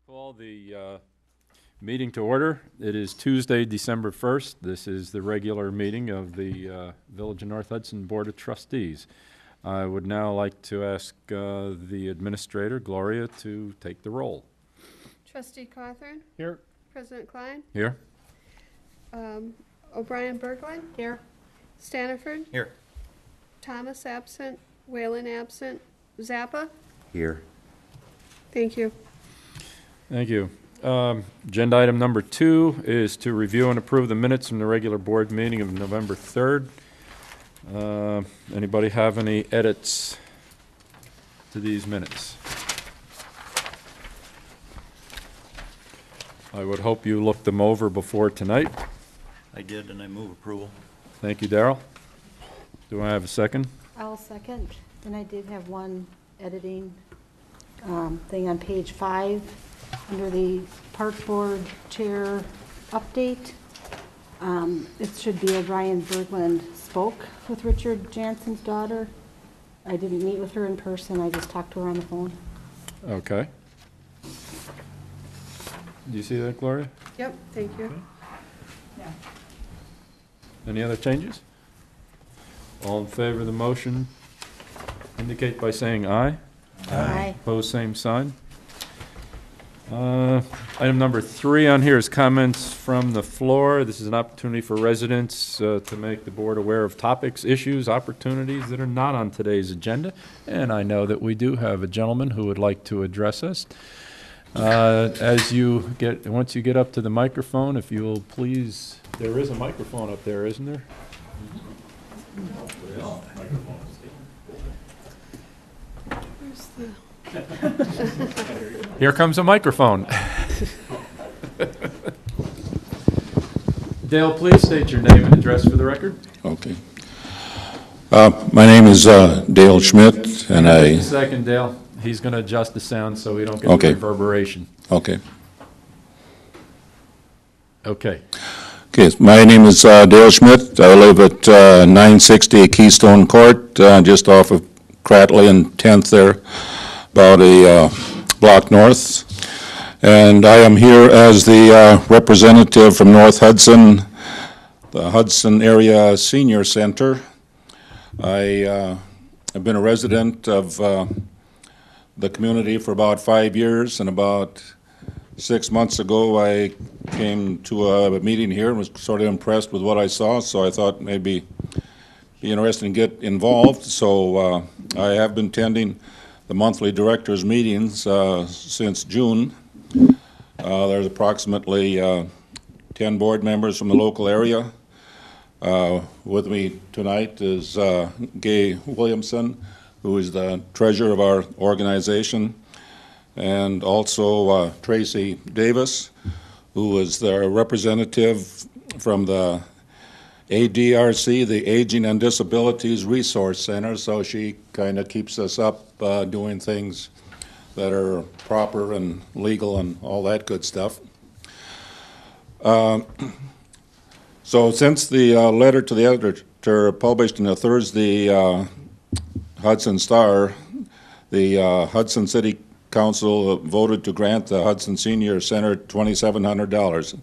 Call the meeting to order. It is Tuesday, December 1st. This is the regular meeting of the Village of North Hudson Board of Trustees. I would now like to ask the administrator, Gloria, to take the roll. Trustee Cawthorn? Here. President Klein? Here. O'Brien Berglund? Here. Staniford? Here. Thomas absent. Whalen absent. Zappa? Here. Thank you. Thank you. Agenda item number 2 is to review and approve the minutes from the regular board meeting of November 3rd. Anybody have any edits to these minutes? I would hope you looked them over before tonight. I did, and I move approval. Thank you, Darrell. Do I have a second? I'll second. And I did have one editing thing on page 5 under the park board chair update. It should be O'Brien Berglund spoke with Richard Jansen's daughter. I didn't meet with her in person. I just talked to her on the phone. Okay. Do you see that, Gloria? Yep, thank you. Okay. Yeah. Any other changes? All in favor of the motion indicate by saying aye. Aye. Opposed, same sign. Item number 3 on here is comments from the floor. This is an opportunity for residents to make the board aware of topics, issues, opportunities that are not on today's agenda. And I know that we do have a gentleman who would like to address us. Once you get up to the microphone, if you will please, there is a microphone up there, isn't there? Where's the... Here comes a microphone. Dale, please state your name and address for the record. Okay. My name is Dale Schmidt, and I... Second, Dale. He's going to adjust the sound so we don't get Okay. reverberation. Okay. Okay. Okay, my name is Dale Schmidt. I live at 960 Keystone Court, just off of Cratley and 10th there, about a block north. And I am here as the representative from North Hudson, the Hudson Area Senior Center. I have been a resident of the community for about 5 years, and about 6 months ago I came to a meeting here and was sort of impressed with what I saw, so I thought maybe be interested in get involved. So I have been attending the monthly directors meetings since June. There's approximately 10 board members from the local area. With me tonight is Gay Williamson, who is the treasurer of our organization, and also Tracy Davis, who is the representative from the ADRC, the Aging and Disabilities Resource Center, so she kind of keeps us up doing things that are proper and legal and all that good stuff. So since the letter to the editor published in the Thursday Hudson Star, the Hudson City Council voted to grant the Hudson Senior Center $2,700.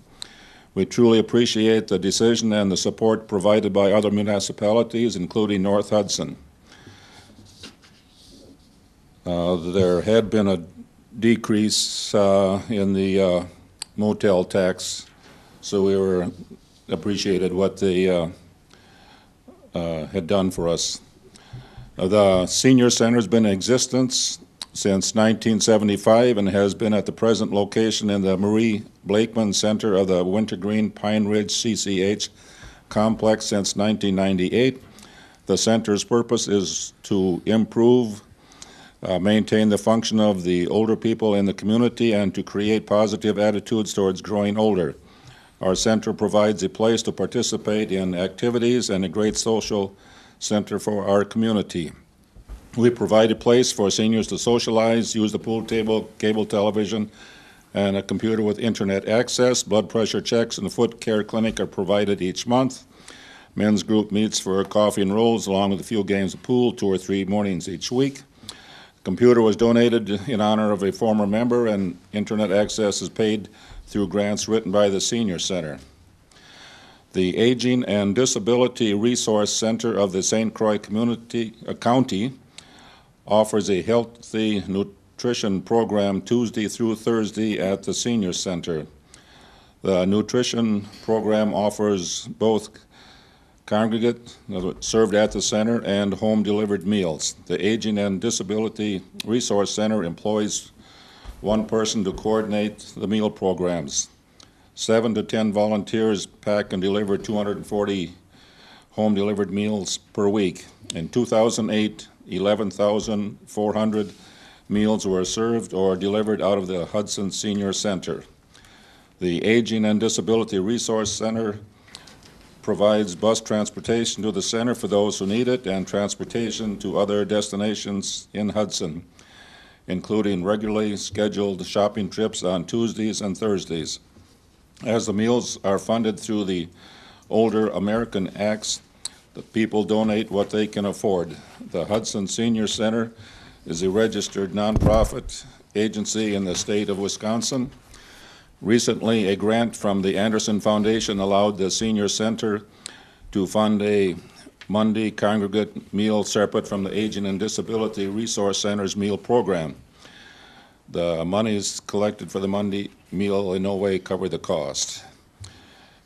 We truly appreciate the decision and the support provided by other municipalities, including North Hudson. There had been a decrease in the motel tax, so we were appreciated what they had done for us. The Senior Center has been in existence since 1975 and has been at the present location in the Marie Blakeman Center of the Wintergreen Pine Ridge CCH complex since 1998. The center's purpose is to improve, maintain the function of the older people in the community, and to create positive attitudes towards growing older. Our center provides a place to participate in activities and a great social center for our community. We provide a place for seniors to socialize, use the pool table, cable television, and a computer with internet access. Blood pressure checks and a foot care clinic are provided each month. Men's group meets for coffee and rolls, along with a few games of pool, 2 or 3 mornings each week. Computer was donated in honor of a former member, and internet access is paid through grants written by the Senior Center. The Aging and Disability Resource Center of the St. Croix County offers a healthy nutrition program Tuesday through Thursday at the Senior Center. The nutrition program offers both congregate, served at the center, and home-delivered meals. The Aging and Disability Resource Center employs one person to coordinate the meal programs. 7 to 10 volunteers pack and deliver 240 home-delivered meals per week. In 2008, 11,400 meals were served or delivered out of the Hudson Senior Center. The Aging and Disability Resource Center provides bus transportation to the center for those who need it and transportation to other destinations in Hudson, including regularly scheduled shopping trips on Tuesdays and Thursdays. As the meals are funded through the Older American Acts, the people donate what they can afford. The Hudson Senior Center is a registered nonprofit agency in the state of Wisconsin. Recently, a grant from the Anderson Foundation allowed the Senior Center to fund a Monday congregate meal separate from the Aging and Disability Resource Center's meal program. The monies collected for the Monday meal in no way cover the cost.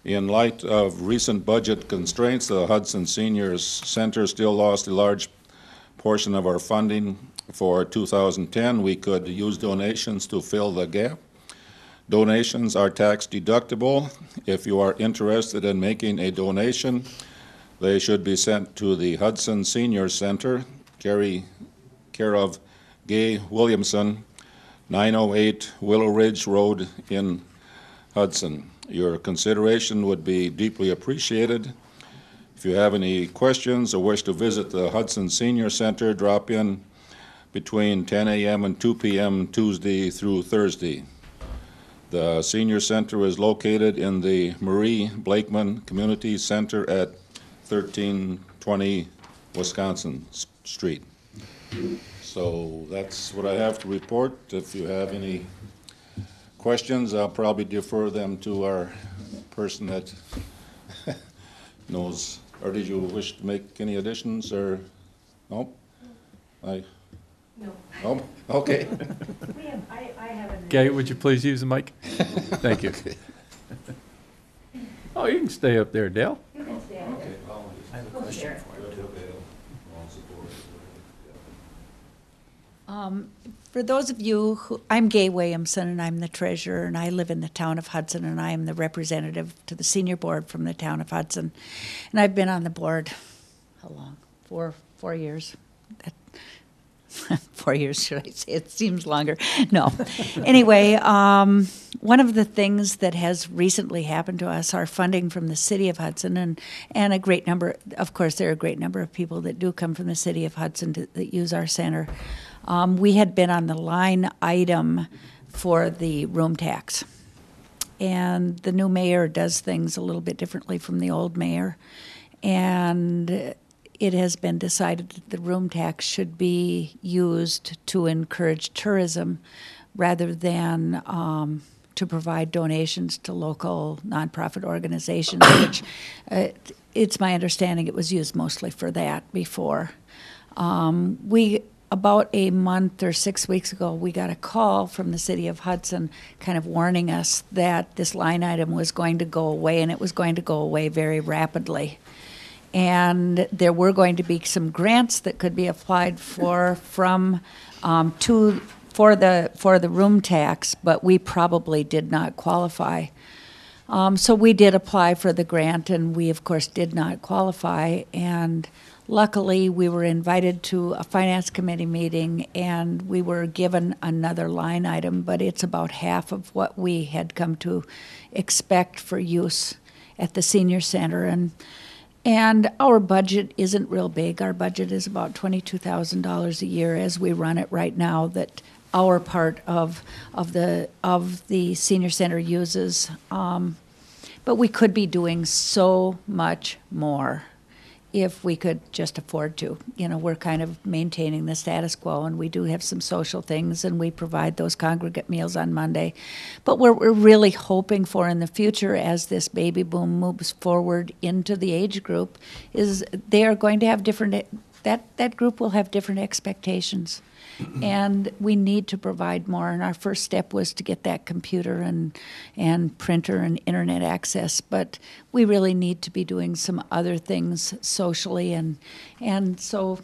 In light of recent budget constraints, the Hudson Seniors Center still lost a large portion of our funding for 2010. We could use donations to fill the gap. Donations are tax deductible. If you are interested in making a donation, they should be sent to the Hudson Senior Center, care of Gay Williamson, 908 Willow Ridge Road in Hudson. Your consideration would be deeply appreciated. If you have any questions or wish to visit the Hudson Senior Center, drop in between 10 a.m. and 2 p.m. Tuesday through Thursday. The Senior Center is located in the Marie Blakeman Community Center at 1320 Wisconsin Street. So that's what I have to report. If you have any questions, I'll probably defer them to our person that knows. Or did you wish to make any additions, or no? No. Oh, okay. I have an. Gay, would you please use the mic? Thank you. Oh, you can stay up there, Dale. You can stay. I have a question for you, too. For those of you who, I'm Gay Williamson, and I'm the treasurer, and I live in the town of Hudson, and I am the representative to the senior board from the town of Hudson. And I've been on the board, how long? 4 years. 4 years, should I say? It seems longer. No. Anyway, one of the things that has recently happened to us, our funding from the city of Hudson, and a great number, of course, there are a great number of people that do come from the city of Hudson that use our center. We had been on the line item for the room tax. And the new mayor does things a little bit differently from the old mayor. And it has been decided that the room tax should be used to encourage tourism rather than to provide donations to local nonprofit organizations, which it's my understanding it was used mostly for that before. About a month or 6 weeks ago, we got a call from the city of Hudson kind of warning us that this line item was going to go away, and it was going to go away very rapidly. And there were going to be some grants that could be applied for for the room tax, but we probably did not qualify. So we did apply for the grant, and we of course did not qualify. And luckily, we were invited to a finance committee meeting, and we were given another line item, but it's about half of what we had come to expect for use at the senior center. And our budget isn't real big. Our budget is about $22,000 a year as we run it right now, that our part of the senior center uses. But we could be doing so much more. if we could just afford to. You know, we're kind of maintaining the status quo, and we do have some social things, and we provide those congregate meals on Monday. But what we're really hoping for in the future, as this baby boom moves forward into the age group, is they are going to have different, that group will have different expectations. And we need to provide more. And our first step was to get that computer and printer and internet access. But we really need to be doing some other things socially. And so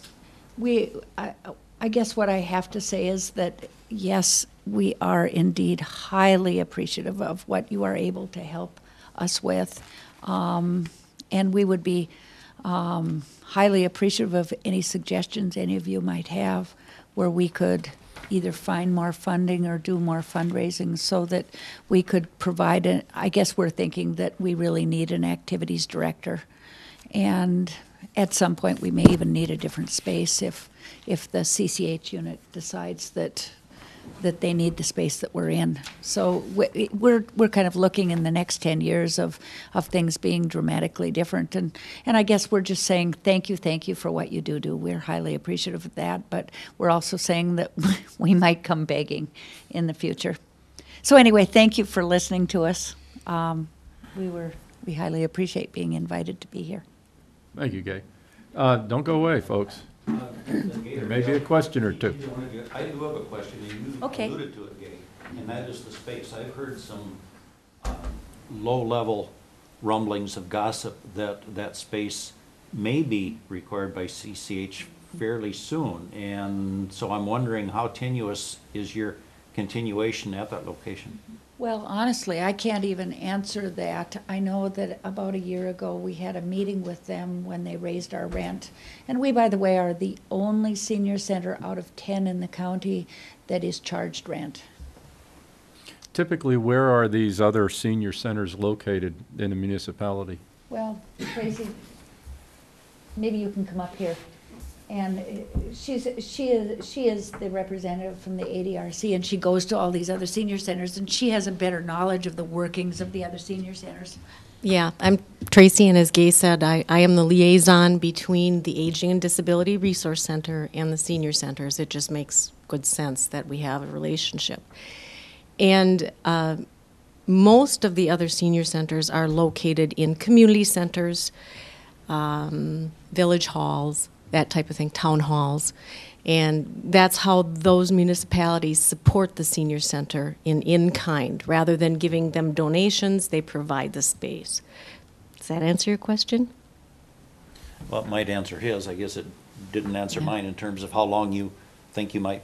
I guess what I have to say is that, yes, we are indeed highly appreciative of what you are able to help us with. And we would be highly appreciative of any suggestions any of you might have, where we could either find more funding or do more fundraising so that we could provide I guess we're thinking that we really need an activities director. And at some point, we may even need a different space if the CCH unit decides that they need the space that we're in. So we're kind of looking in the next 10 years of things being dramatically different. And I guess we're just saying thank you for what you do. We're highly appreciative of that, but we're also saying that we might come begging in the future. So anyway, thank you for listening to us. We highly appreciate being invited to be here. Thank you, Gay. Don't go away, folks. There may be a question or two. I do have a question, and you Okay. alluded to it, Gay, and that is the space. I've heard some low-level rumblings of gossip that space may be required by CCH fairly soon, and so I'm wondering how tenuous is your continuation at that location? Well, honestly, I can't even answer that. I know that about a year ago, we had a meeting with them when they raised our rent. And we, by the way, are the only senior center out of 10 in the county that is charged rent. Typically, where are these other senior centers located in a municipality? Well, Tracy, maybe you can come up here. And she is the representative from the ADRC, and she goes to all these other senior centers, and she has a better knowledge of the workings of the other senior centers. Yeah, I'm Tracy, and as Gay said, I am the liaison between the Aging and Disability Resource Center and the senior centers. It just makes good sense that we have a relationship. And most of the other senior centers are located in community centers, village halls, that type of thing, town halls. And that's how those municipalities support the senior center in kind. Rather than giving them donations, they provide the space. Does that answer your question? Well, it might answer his. I guess it didn't answer mine in terms of how long you think you might.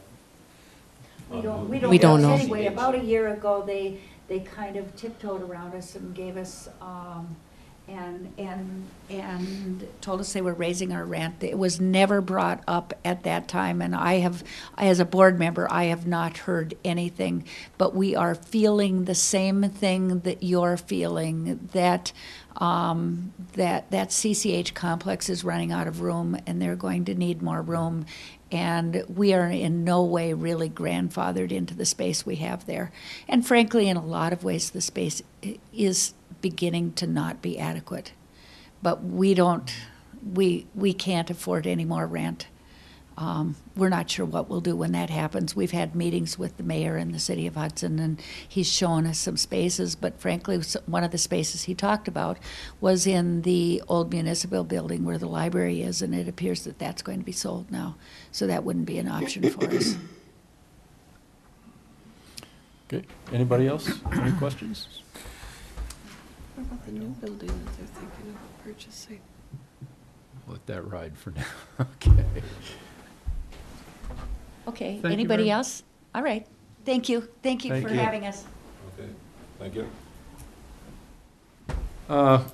We don't know. Anyway, about a year ago, they kind of tiptoed around us and gave us, and told us they were raising our rent. It was never brought up at that time, and as a board member, I have not heard anything. But we are feeling the same thing that you're feeling, that CCH complex is running out of room, and they're going to need more room. And we are in no way really grandfathered into the space we have there. And frankly, in a lot of ways, the space is beginning to not be adequate. But we can't afford any more rent. We're not sure what we'll do when that happens. We've had meetings with the mayor in the city of Hudson, and he's shown us some spaces, but frankly, one of the spaces he talked about was in the old municipal building where the library is, and it appears that that's going to be sold now, so that wouldn't be an option for us. Okay, anybody else? Any questions? What about the new building that they're thinking of purchasing? Let that ride for now. Okay. Okay, Thank you anybody very else? All right, thank you. Thank you Thank for you. having us. Okay, thank you.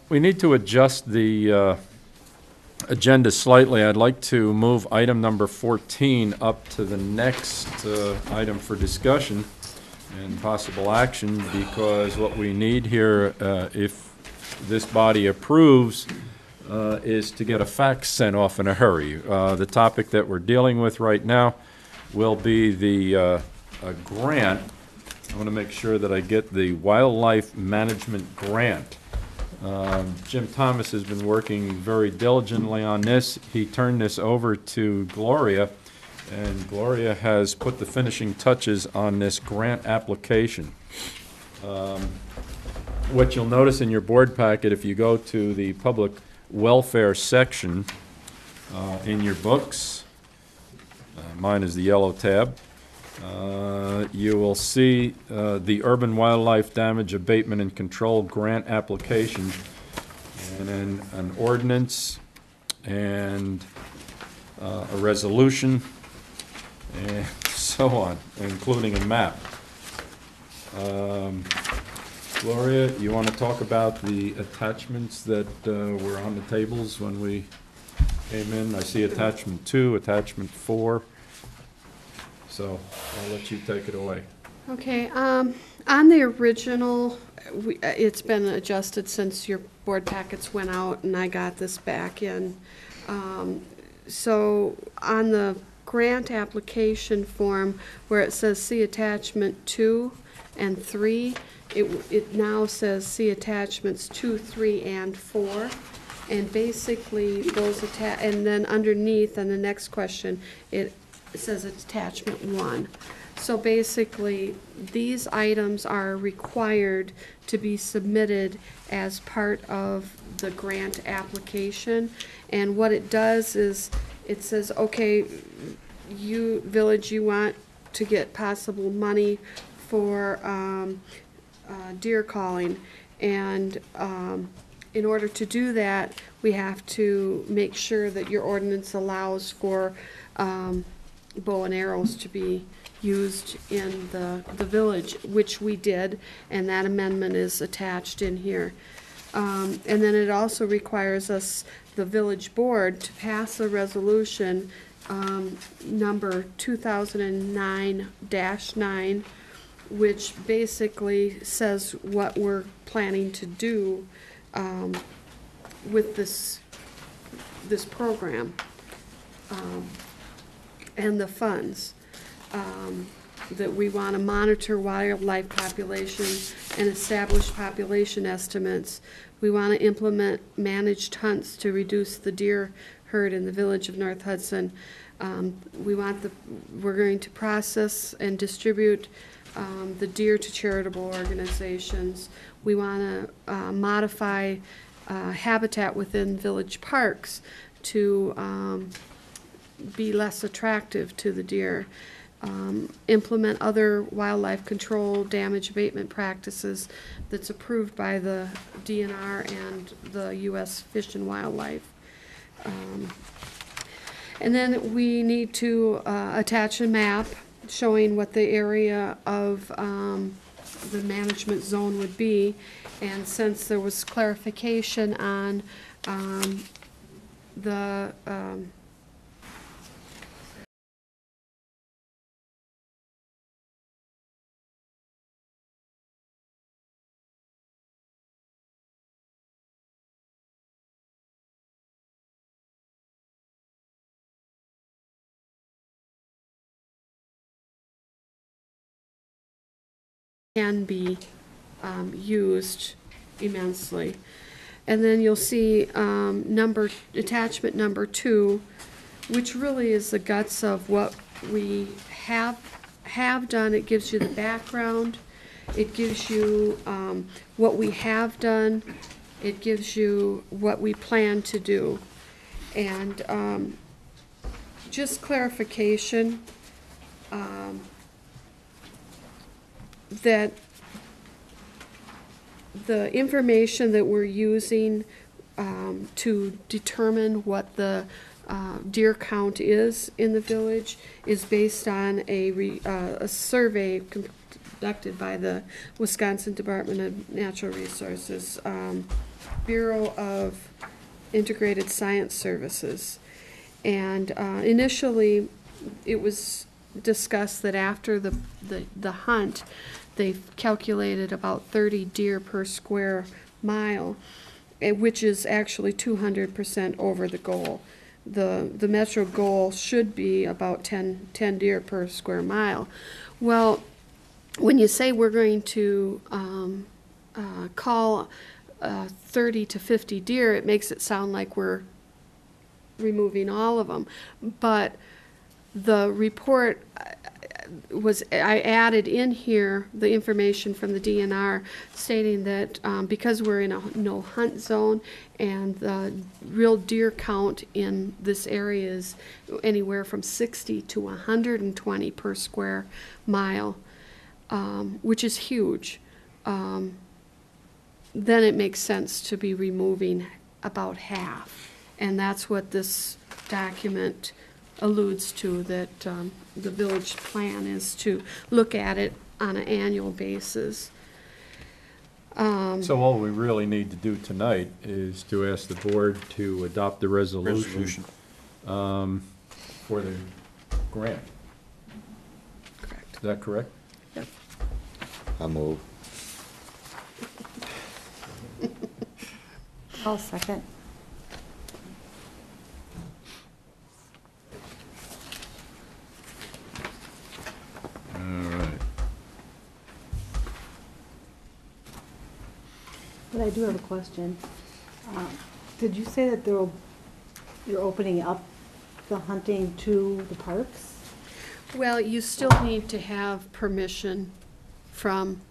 We need to adjust the agenda slightly. I'd like to move item number 14 up to the next item for discussion and possible action, because what we need here, if this body approves, is to get a fax sent off in a hurry. The topic that we're dealing with right now will be the a grant. I want to make sure that I get the wildlife management grant Jim Thomas has been working very diligently on this. He turned this over to Gloria, and Gloria has put the finishing touches on this grant application. What you'll notice in your board packet, if you go to the public welfare section in your books, mine is the yellow tab, you will see the Urban Wildlife Damage Abatement and Control Grant application, and then an ordinance and a resolution, and so on, including a map. Gloria, you want to talk about the attachments that were on the tables when we came in? I see attachment 2, attachment 4. So I'll let you take it away. Okay, on the original, it's been adjusted since your board packets went out and I got this back in. So on the grant application form where it says see attachment 2 and 3, it now says see attachments 2, 3, and 4. And basically those and then underneath on the next question, it says attachment 1. So basically, these items are required to be submitted as part of the grant application. And what it does is, it says, okay, you, village, you want to get possible money for deer calling. And in order to do that, we have to make sure that your ordinance allows for bow and arrows to be used in the village, which we did, and that amendment is attached in here. And then it also requires us, the village board, to pass a resolution number 2009-9, which basically says what we're planning to do with this program. And the funds, that we want to monitor wildlife population and establish population estimates. We want to implement managed hunts to reduce the deer herd in the village of North Hudson. We're going to process and distribute the deer to charitable organizations. We want to modify habitat within village parks to be less attractive to the deer, implement other wildlife control damage abatement practices that's approved by the DNR and the U.S. Fish and Wildlife. And then we need to attach a map showing what the area of the management zone would be. And since there was clarification on the can be used immensely. And then you'll see attachment number 2, which really is the guts of what we have done. It gives you the background. It gives you what we have done. It gives you what we plan to do. And just clarification that the information that we're using to determine what the deer count is in the village is based on a survey conducted by the Wisconsin Department of Natural Resources, Bureau of Integrated Science Services. And initially, it was discussed that after the hunt, they calculated about 30 deer per square mile, which is actually 200% over the goal. The metro goal should be about 10 deer per square mile. Well, when you say we're going to call 30 to 50 deer, it makes it sound like we're removing all of them. But the report I added in here the information from the DNR stating that because we're in a no hunt zone and the real deer count in this area is anywhere from 60 to 120 per square mile, which is huge, then it makes sense to be removing about half. And that's what this document alludes to, that the village plan is to look at it on an annual basis. So all we really need to do tonight is to ask the board to adopt the resolution for the grant. Correct. Is that correct? Yep. I move. I'll second. All right. But I do have a question. Did you say that you're opening up the hunting to the parks? Well, you still need to have permission from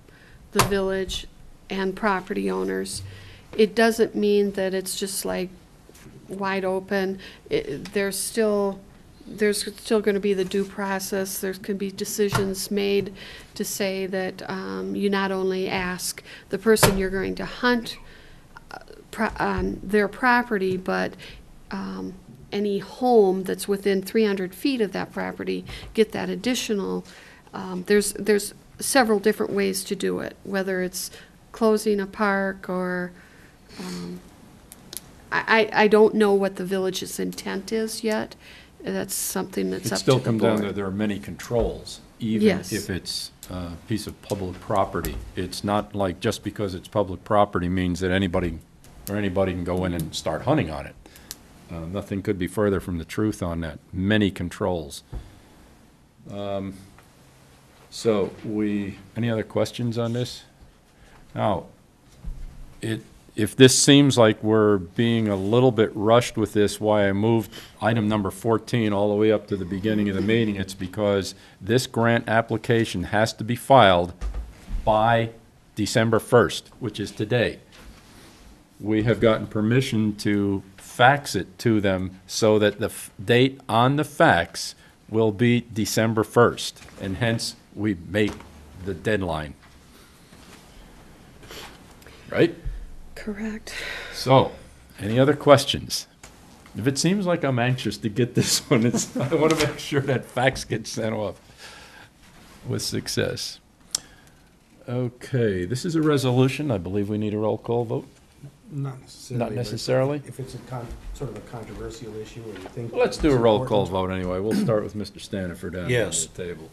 the village and property owners. It doesn't mean that it's just like wide open. There's still going to be the due process. There could be decisions made to say that you not only ask the person you're going to hunt on their property, but any home that's within 300 feet of that property get that additional. There's several different ways to do it, whether it's closing a park or I don't know what the village's intent is yet. That's something that's It up to still the comes down to board. there are many controls, even Yes. if it's a piece of public property. It's not like just because it's public property means that anybody can go in and start hunting on it. Nothing could be further from the truth on that. Many controls. So any other questions on this? Now, if this seems like we're being a little bit rushed with this, why I moved item number 14 all the way up to the beginning of the meeting, it's because this grant application has to be filed by December 1st, which is today. We have gotten permission to fax it to them so that the date on the fax will be December 1st, and hence we make the deadline. Right? Correct. So, any other questions? If it seems like I'm anxious to get this one, I want to make sure that fax gets sent off with success. Okay, this is a resolution. I believe we need a roll call vote. Not necessarily. Not but necessarily? If it's a sort of a controversial issue or you think. Well, let's do a roll call vote anyway. We'll start with Mr. Stanifer down Yes. on the table.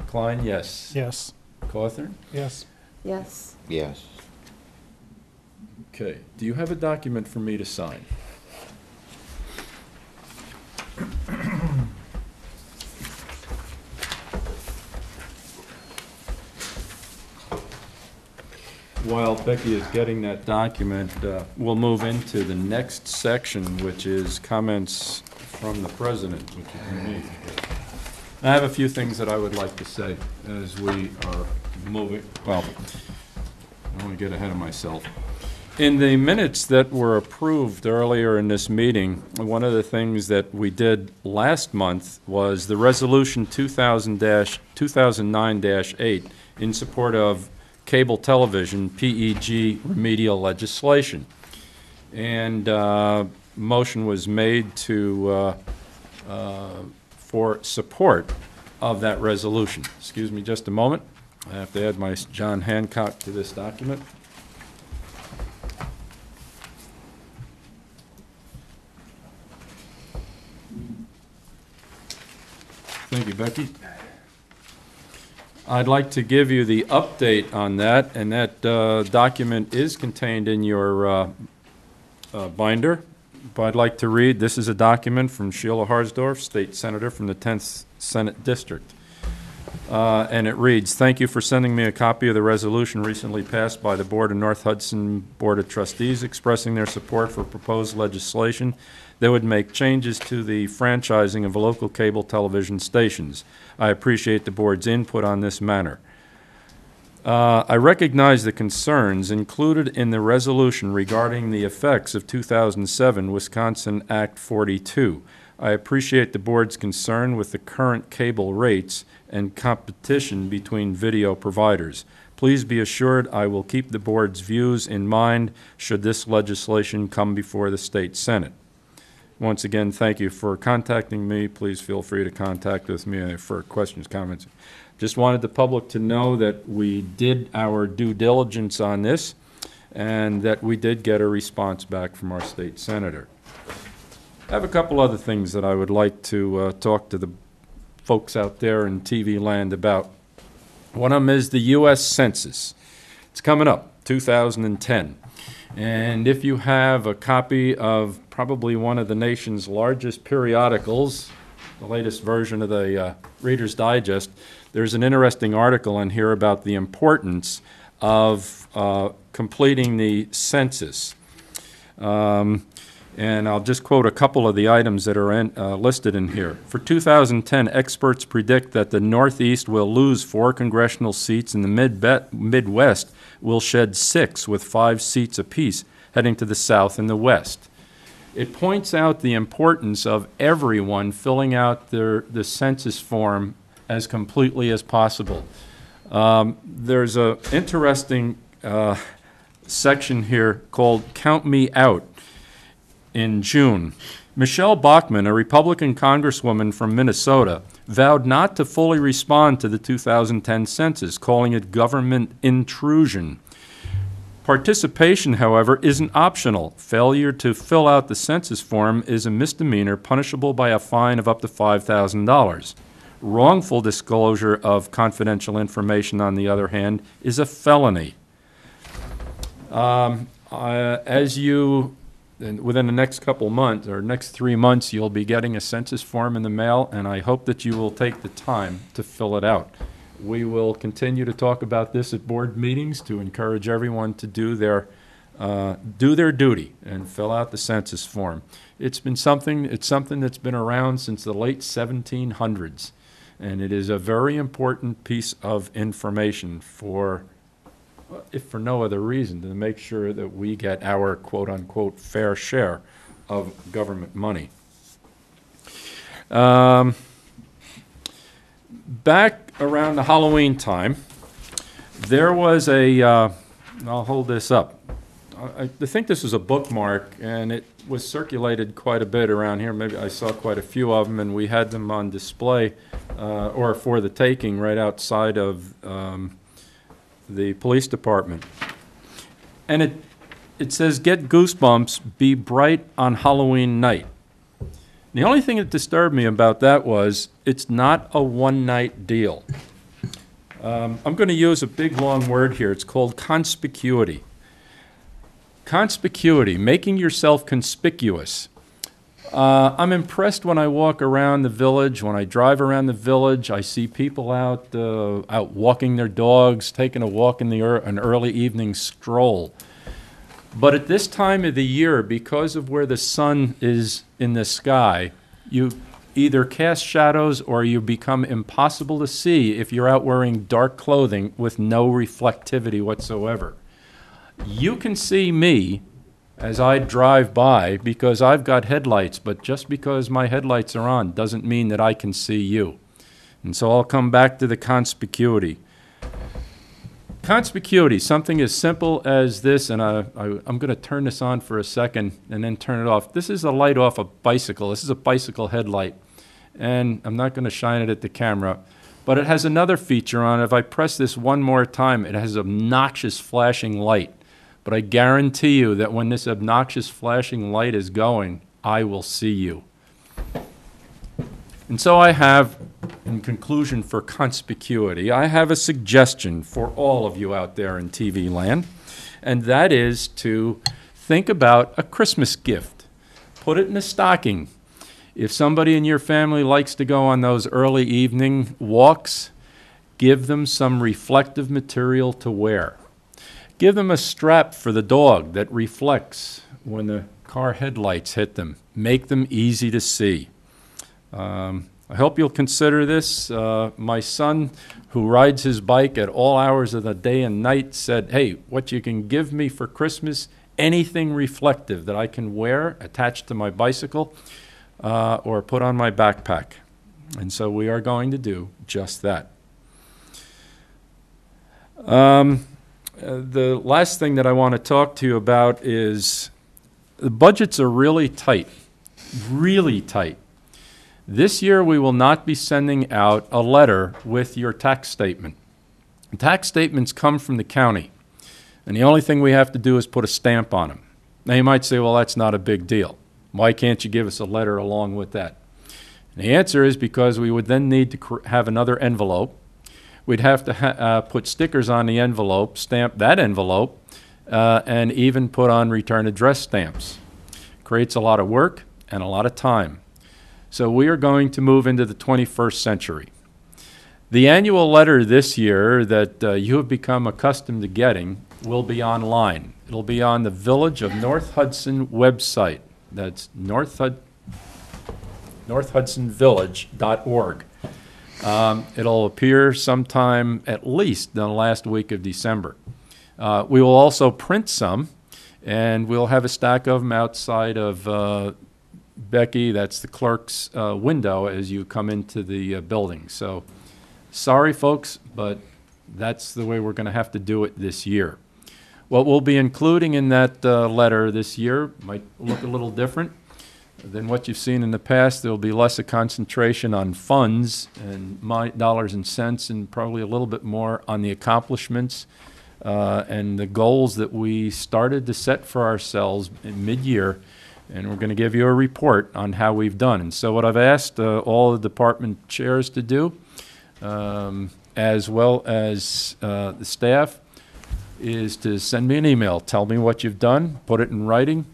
Klein, yes. Yes. Cawthorn? Yes. Yes. Yes. Okay. Do you have a document for me to sign? While Becky is getting that document, we'll move into the next section, which is comments from the president, which is me. I have a few things that I would like to say as we are moving, well, I don't want to get ahead of myself. In the minutes that were approved earlier in this meeting, one of the things that we did last month was the resolution 2009-8 in support of cable television, PEG remedial legislation. And motion was made for support of that resolution. Excuse me just a moment. I have to add my John Hancock to this document. Thank you, Becky. I'd like to give you the update on that, and that document is contained in your binder. But I'd like to read, this is a document from Sheila Harsdorf, State Senator from the 10th Senate District. And it reads, "Thank you for sending me a copy of the resolution recently passed by the Board of North Hudson Board of Trustees expressing their support for proposed legislation that would make changes to the franchising of local cable television stations. I appreciate the board's input on this matter. I recognize the concerns included in the resolution regarding the effects of 2007 Wisconsin Act 42. I appreciate the board's concern with the current cable rates and competition between video providers. Please be assured I will keep the board's views in mind should this legislation come before the state Senate. Once again, thank you for contacting me. Please feel free to contact with me for questions, comments. Just wanted the public to know that we did our due diligence on this and that we did get a response back from our state senator. I have a couple other things that I would like to talk to the folks out there in TV land about. One of them is the U.S. Census. It's coming up, 2010. And if you have a copy of probably one of the nation's largest periodicals, the latest version of the Reader's Digest, there's an interesting article in here about the importance of completing the census. And I'll just quote a couple of the items that are listed in here. For 2010, experts predict that the Northeast will lose 4 congressional seats and the Midwest will shed 6, with 5 seats apiece, heading to the South and the West. It points out the importance of everyone filling out the census form as completely as possible. There's an interesting section here called Count Me Out. In June, Michelle Bachmann, a Republican congresswoman from Minnesota, vowed not to fully respond to the 2010 census, calling it government intrusion. Participation, however, isn't optional. Failure to fill out the census form is a misdemeanor punishable by a fine of up to $5,000. Wrongful disclosure of confidential information, on the other hand, is a felony. Within the next couple months, or next 3 months, you'll be getting a census form in the mail, and I hope that you will take the time to fill it out. We will continue to talk about this at board meetings to encourage everyone to do their duty and fill out the census form. It's something that's been around since the late 1700s, and it is a very important piece of information for, if for no other reason, to make sure that we get our quote-unquote fair share of government money. Back around the Halloween time, there was I'll hold this up. I think this was a bookmark, and it was circulated quite a bit around here. Maybe I saw quite a few of them, and we had them on display or for the taking right outside of the police department. And it says, "Get goosebumps, be bright on Halloween night." The only thing that disturbed me about that was it's not a one-night deal. I'm going to use a big, long word here. It's called conspicuity. Conspicuity, making yourself conspicuous. I'm impressed when I walk around the village. When I drive around the village, I see people out walking their dogs, taking a walk in an early evening stroll. But at this time of the year, because of where the sun is in the sky, you either cast shadows or you become impossible to see if you're out wearing dark clothing with no reflectivity whatsoever. You can see me as I drive by because I've got headlights, but just because my headlights are on doesn't mean that I can see you. And so I'll come back to the conspicuity. Conspicuity, something as simple as this, and I'm going to turn this on for a second and then turn it off. This is a light off a bicycle. This is a bicycle headlight, and I'm not going to shine it at the camera, but it has another feature on it. If I press this one more time, it has an obnoxious flashing light. But I guarantee you that when this obnoxious flashing light is going, I will see you. And so I have, in conclusion for conspicuity, I have a suggestion for all of you out there in TV land, and that is to think about a Christmas gift. Put it in a stocking. If somebody in your family likes to go on those early evening walks, Give them some reflective material to wear. Give them a strap for the dog that reflects when the car headlights hit them. Make them easy to see. I hope you'll consider this. My son, who rides his bike at all hours of the day and night, said, hey, what you can give me for Christmas, anything reflective that I can wear attached to my bicycle or put on my backpack. And so we are going to do just that. The last thing that I want to talk to you about is the budgets are really tight, really tight. This year we will not be sending out a letter with your tax statement. Tax statements come from the county, and the only thing we have to do is put a stamp on them. Now you might say, well, that's not a big deal. Why can't you give us a letter along with that? And the answer is because we would then need to have another envelope. We'd have to put stickers on the envelope, stamp that envelope, and even put on return address stamps. Creates a lot of work and a lot of time. So we are going to move into the 21st century. The annual letter this year that you have become accustomed to getting will be online. It'll be on the Village of North Hudson website. That's northhudsonvillage.org. It'll appear sometime at least in the last week of December. We will also print some, and we'll have a stack of them outside of Becky, that's the clerk's window as you come into the building. So sorry, folks, but that's the way we're going to have to do it this year. What we'll be including in that letter this year might look a little different than what you've seen in the past. There will be less a concentration on funds and dollars and cents, and probably a little bit more on the accomplishments and the goals that we started to set for ourselves in mid-year. And we're going to give you a report on how we've done. And so what I've asked all the department chairs to do, as well as the staff, is to send me an email. Tell me what you've done, put it in writing,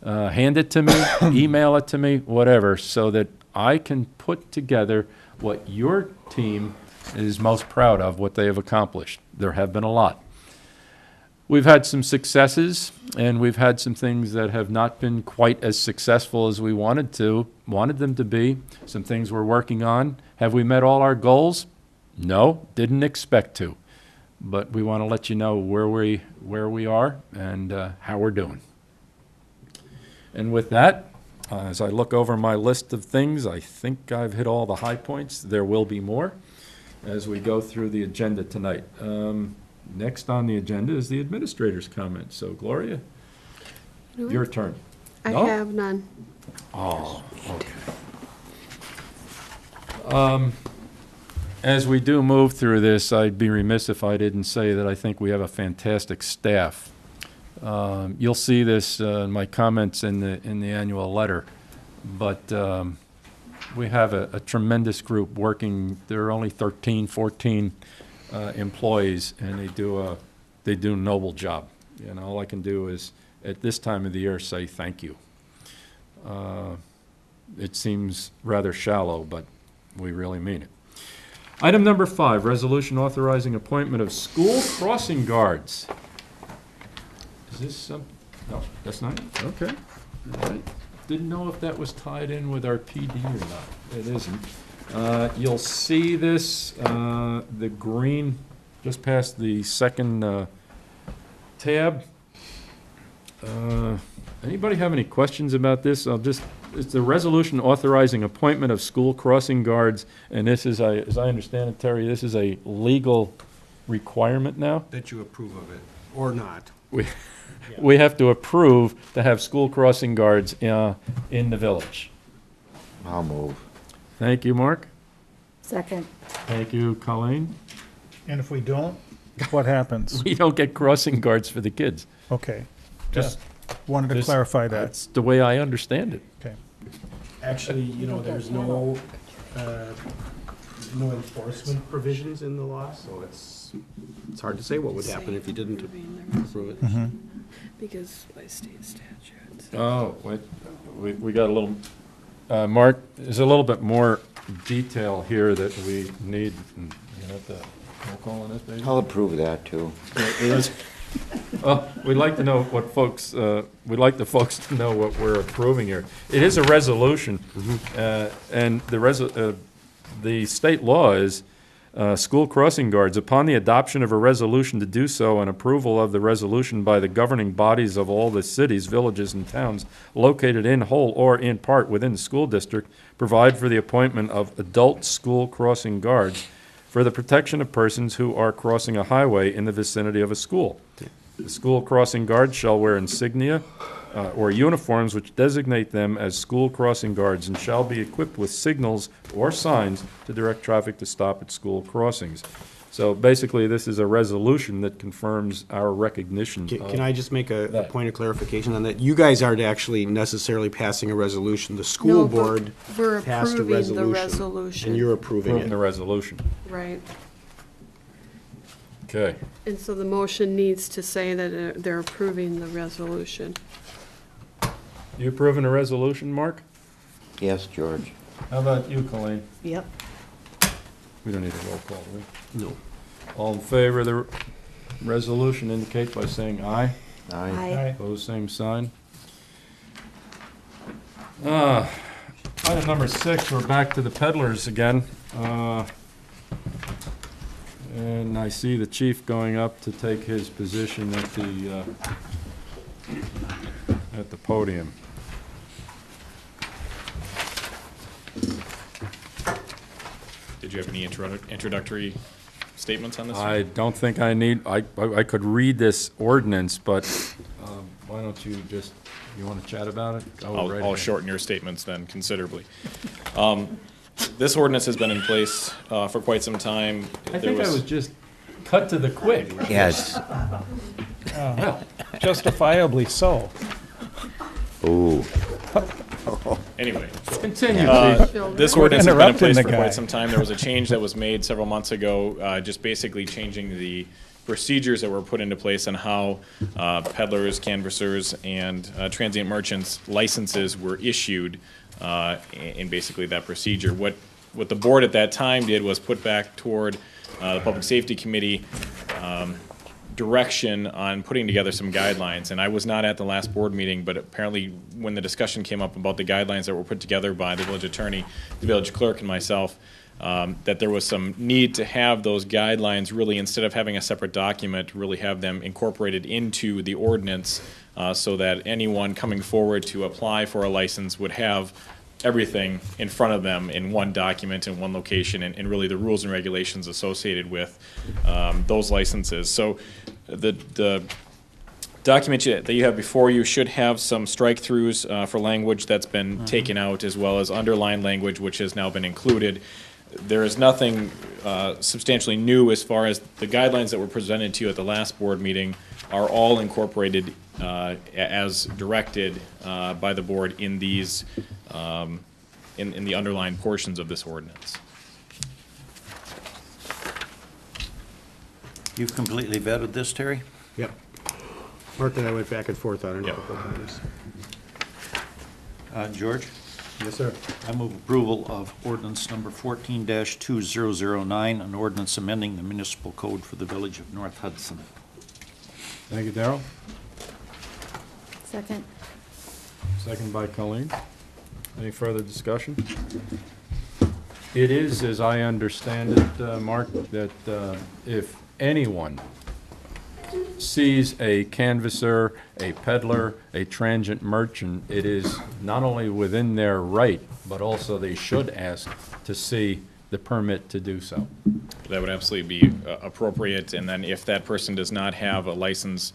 hand it to me, email it to me, whatever, so that I can put together what your team is most proud of, what they have accomplished. There have been a lot. We've had some successes, and we've had some things that have not been quite as successful as we wanted them to be. Some things we're working on. Have we met all our goals? No, didn't expect to. But we want to let you know where we are and how we're doing. And with that, as I look over my list of things, I think I've hit all the high points. There will be more as we go through the agenda tonight. Next on the agenda is the administrator's comment. So, Gloria, your turn. I No? have none. Oh, okay. As we do move through this, I'd be remiss if I didn't say that I think we have a fantastic staff. You'll see this in my comments in the annual letter, but we have a tremendous group working. There are only 13, 14 employees, and they do a noble job. And all I can do is, at this time of the year, say thank you. It seems rather shallow, but we really mean it. Item number 5, resolution authorizing appointment of school crossing guards. Is this some? No, that's not it? Okay. All right. Didn't know if that was tied in with our PD or not. It isn't. You'll see this, the green, just past the second tab. Anybody have any questions about this? It's the resolution authorizing appointment of school crossing guards, and this is, as I understand it, Terry, this is a legal requirement now? That you approve of it, or not. We have to approve to have school crossing guards in the village. I'll move. Thank you, Mark. Second. Thank you, Colleen. And if we don't, what happens? We don't get crossing guards for the kids. Okay, Just wanted to Just- clarify that. That's the way I understand it. Okay. Actually, there's no enforcement provisions in the law, so it's hard to say what would happen if you didn't approve it. Mhm. Because by state statute. Oh, wait, we got a little, Mark, there's a little bit more detail here that we need. You have to Roll call on this, Dave? I'll approve that, too. Well, we'd like to know what folks, we'd like the folks to know what we're approving here. It is a resolution, and the state law is, school crossing guards, upon the adoption of a resolution to do so and approval of the resolution by the governing bodies of all the cities, villages, and towns located in whole or in part within the school district, provide for the appointment of adult school crossing guards for the protection of persons who are crossing a highway in the vicinity of a school. The school crossing guards shall wear insignia or uniforms which designate them as school crossing guards and shall be equipped with signals or signs to direct traffic to stop at school crossings. So basically, this is a resolution that confirms our recognition of Can I just make a that. point of clarification on that? You guys aren't actually necessarily passing a resolution. The No, school but board we're passed a approving the resolution. resolution. And you're approving approving the it. resolution. Right. Okay. And so the motion needs to say that they're approving the resolution. You approving a resolution, Mark? Yes, George. How about you, Colleen? Yep. We don't need a roll call, do we? No. All in favor of the resolution indicate by saying aye. Aye. Aye. Opposed, same sign. Item number 6, we're back to the peddlers again. And I see the chief going up to take his position at the podium. Did you have any introductory statements on this? I don't think I need, I could read this ordinance, but why don't you just, you want to chat about it? Go right I'll ahead. shorten your statements then considerably. This ordinance has been in place for quite some time. I think I was just cut to the quick. Yes. Justifiably so. Ooh. Anyway, Continue, chief. this ordinance has been in Interrupting place the for guy. quite some time. There was a change that was made several months ago, just basically changing the procedures that were put into place on how peddlers, canvassers, and transient merchants licenses were issued in basically that procedure. What the board at that time did was put back toward the Public Safety Committee direction on putting together some guidelines. And I was not at the last board meeting, but apparently when the discussion came up about the guidelines that were put together by the village attorney, the village clerk, and myself, that there was some need to have those guidelines really, instead of having a separate document, really have them incorporated into the ordinance so that anyone coming forward to apply for a license would have everything in front of them in one document in one location, and really the rules and regulations associated with those licenses. So the document that you have before you should have some strike-throughs for language that's been taken out, as well as underlined language which has now been included. There is nothing substantially new as far as the guidelines that were presented to you at the last board meeting are all incorporated as directed by the board in these in the underlined portions of this ordinance. You've completely vetted this, Terry? Yep. Mark and I went back and forth on it a Yep. couple of times. George? Yes, sir. I move approval of ordinance number 14-2009, an ordinance amending the municipal code for the village of North Hudson. Thank you, Darrell. Second. Second by Colleen. Any further discussion? It is, as I understand it, Mark, that if anyone sees a canvasser, a peddler, a transient merchant, it is not only within their right, but also they should ask to see the permit to do so. That would absolutely be appropriate, and then if that person does not have a license,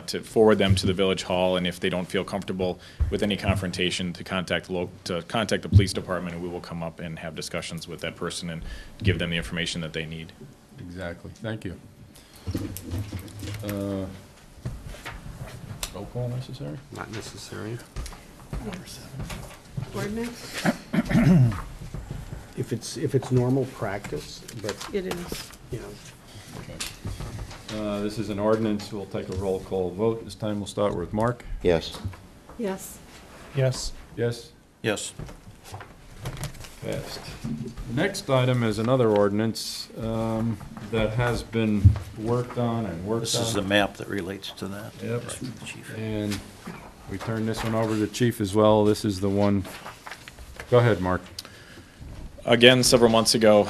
to forward them to the village hall, and if they don't feel comfortable with any confrontation, to contact the police department, and we will come up and have discussions with that person and give them the information that they need. Exactly. Thank you. Roll call necessary? Not necessary. Ordinance? If it's normal practice, but, It is. you know, Okay. This is an ordinance. We'll take a roll call vote. This time we'll start with Mark. Yes. Yes. Yes. Yes? Yes. Passed. Next item is another ordinance. that has been worked on and worked on. This is the map that relates to that. Yep. Just for the chief. And we turn this one over to the chief as well. This is the one. Go ahead, Mark. Again, several months ago,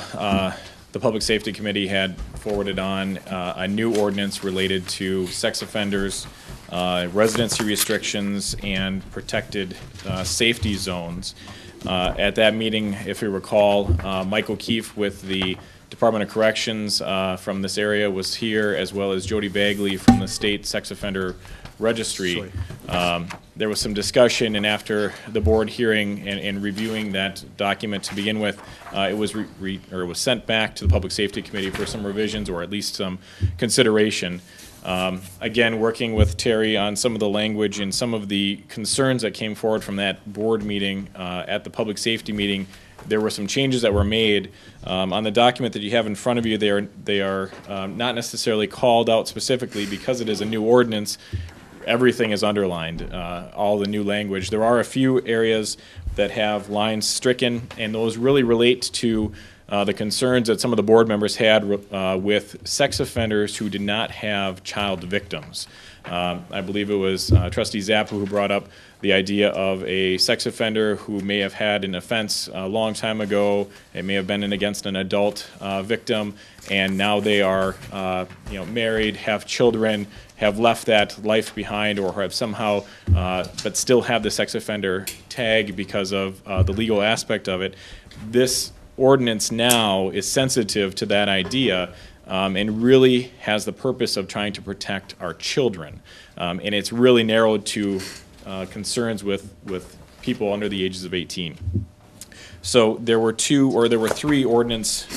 the Public Safety Committee had forwarded on a new ordinance related to sex offenders, residency restrictions, and protected safety zones. At that meeting, if you recall, Mike O'Keefe with the Department of Corrections from this area was here, as well as Jody Bagley from the State Sex Offender Registry. There was some discussion, and after the board hearing and reviewing that document to begin with, it was sent back to the Public Safety Committee for some revisions, or at least some consideration. Again, working with Terry on some of the language and some of the concerns that came forward from that board meeting at the public safety meeting, there were some changes that were made. On the document that you have in front of you, they are not necessarily called out specifically because it is a new ordinance. Everything is underlined, all the new language. There are a few areas that have lines stricken, and those really relate to the concerns that some of the board members had with sex offenders who did not have child victims. I believe it was Trustee Zappa who brought up the idea of a sex offender who may have had an offense a long time ago. It may have been against an adult victim, and now they are married, have children, have left that life behind, or have somehow, but still have the sex offender tag because of the legal aspect of it. This ordinance now is sensitive to that idea and really has the purpose of trying to protect our children. And it's really narrowed to concerns with people under the ages of 18. So there were three ordinance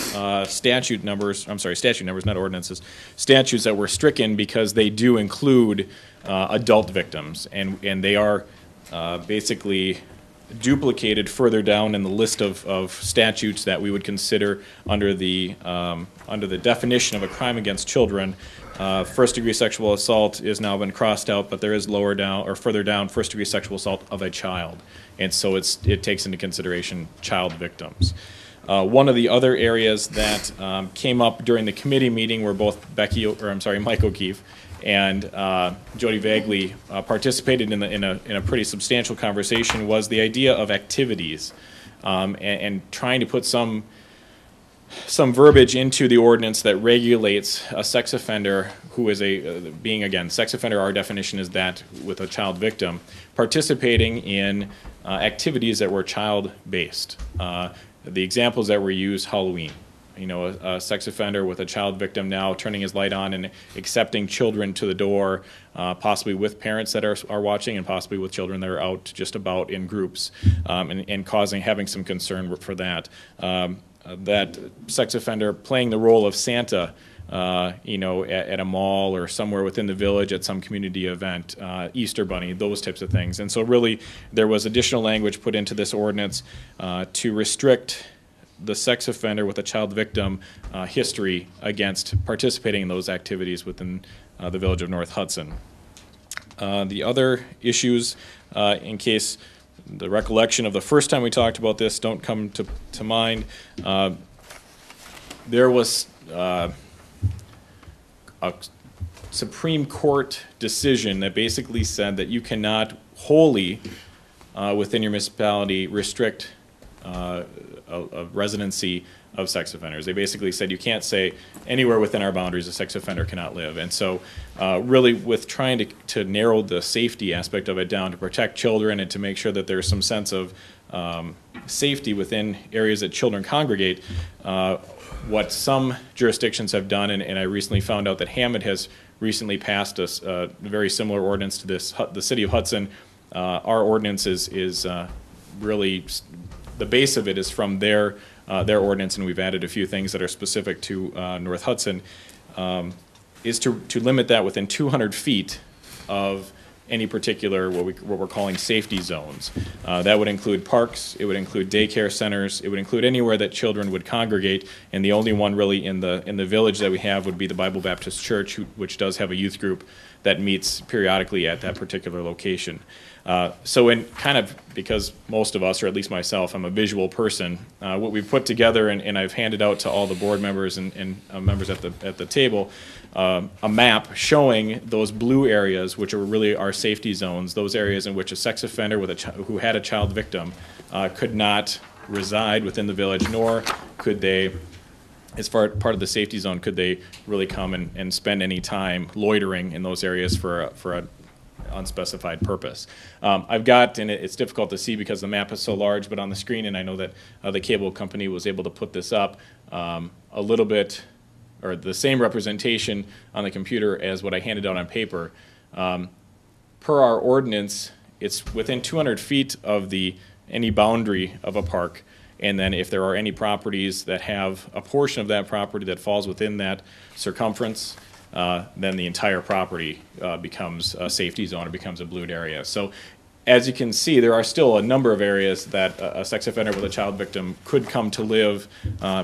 statute numbers, not ordinances, statutes that were stricken because they do include adult victims, and they are basically duplicated further down in the list of statutes that we would consider under the definition of a crime against children. First-degree sexual assault is now been crossed out, but there is lower down or further down first-degree sexual assault of a child, and so it takes into consideration child victims. One of the other areas that came up during the committee meeting where both Mike O'Keefe and Jody Bagley participated in a pretty substantial conversation was the idea of activities and trying to put some verbiage into the ordinance that regulates a sex offender who is being, again, sex offender, our definition is that with a child victim, participating in activities that were child-based. The examples that were used, Halloween. A sex offender with a child victim now turning his light on and accepting children to the door, possibly with parents that are watching, and possibly with children that are out just about in groups, and having some concern for that. That sex offender playing the role of Santa, at a mall or somewhere within the village at some community event, Easter Bunny, those types of things. And so really there was additional language put into this ordinance to restrict the sex offender with a child victim history against participating in those activities within the village of North Hudson. The other issues, in case the recollection of the first time we talked about this don't come to mind, there was a Supreme Court decision that basically said that you cannot wholly within your municipality restrict a residency of sex offenders. They basically said you can't say anywhere within our boundaries a sex offender cannot live. And so really with trying to narrow the safety aspect of it down to protect children and to make sure that there's some sense of safety within areas that children congregate, what some jurisdictions have done, and I recently found out that Hammond has recently passed a very similar ordinance to this, the city of Hudson. Our ordinance is really, the base of it is from their ordinance, and we've added a few things that are specific to North Hudson, is to limit that within 200 feet of any particular, what we're calling safety zones. That would include parks, it would include daycare centers, it would include anywhere that children would congregate, and the only one really in the village that we have would be the Bible Baptist Church, which does have a youth group that meets periodically at that particular location. So in kind of, because most of us, or at least myself, I'm a visual person, what we've put together, and I've handed out to all the board members and members at the table, a map showing those blue areas, which are really our safety zones, those areas in which a sex offender with who had a child victim could not reside within the village, nor could they, as part of the safety zone, could they really come and spend any time loitering in those areas for a unspecified purpose. I've got, and it's difficult to see because the map is so large, but on the screen, and I know that the cable company was able to put this up a little bit, or the same representation on the computer as what I handed out on paper. Per our ordinance, it's within 200 feet of any boundary of a park, and then if there are any properties that have a portion of that property that falls within that circumference, then the entire property becomes a safety zone or becomes a blued area. So as you can see, there are still a number of areas that a sex offender with a child victim could come to live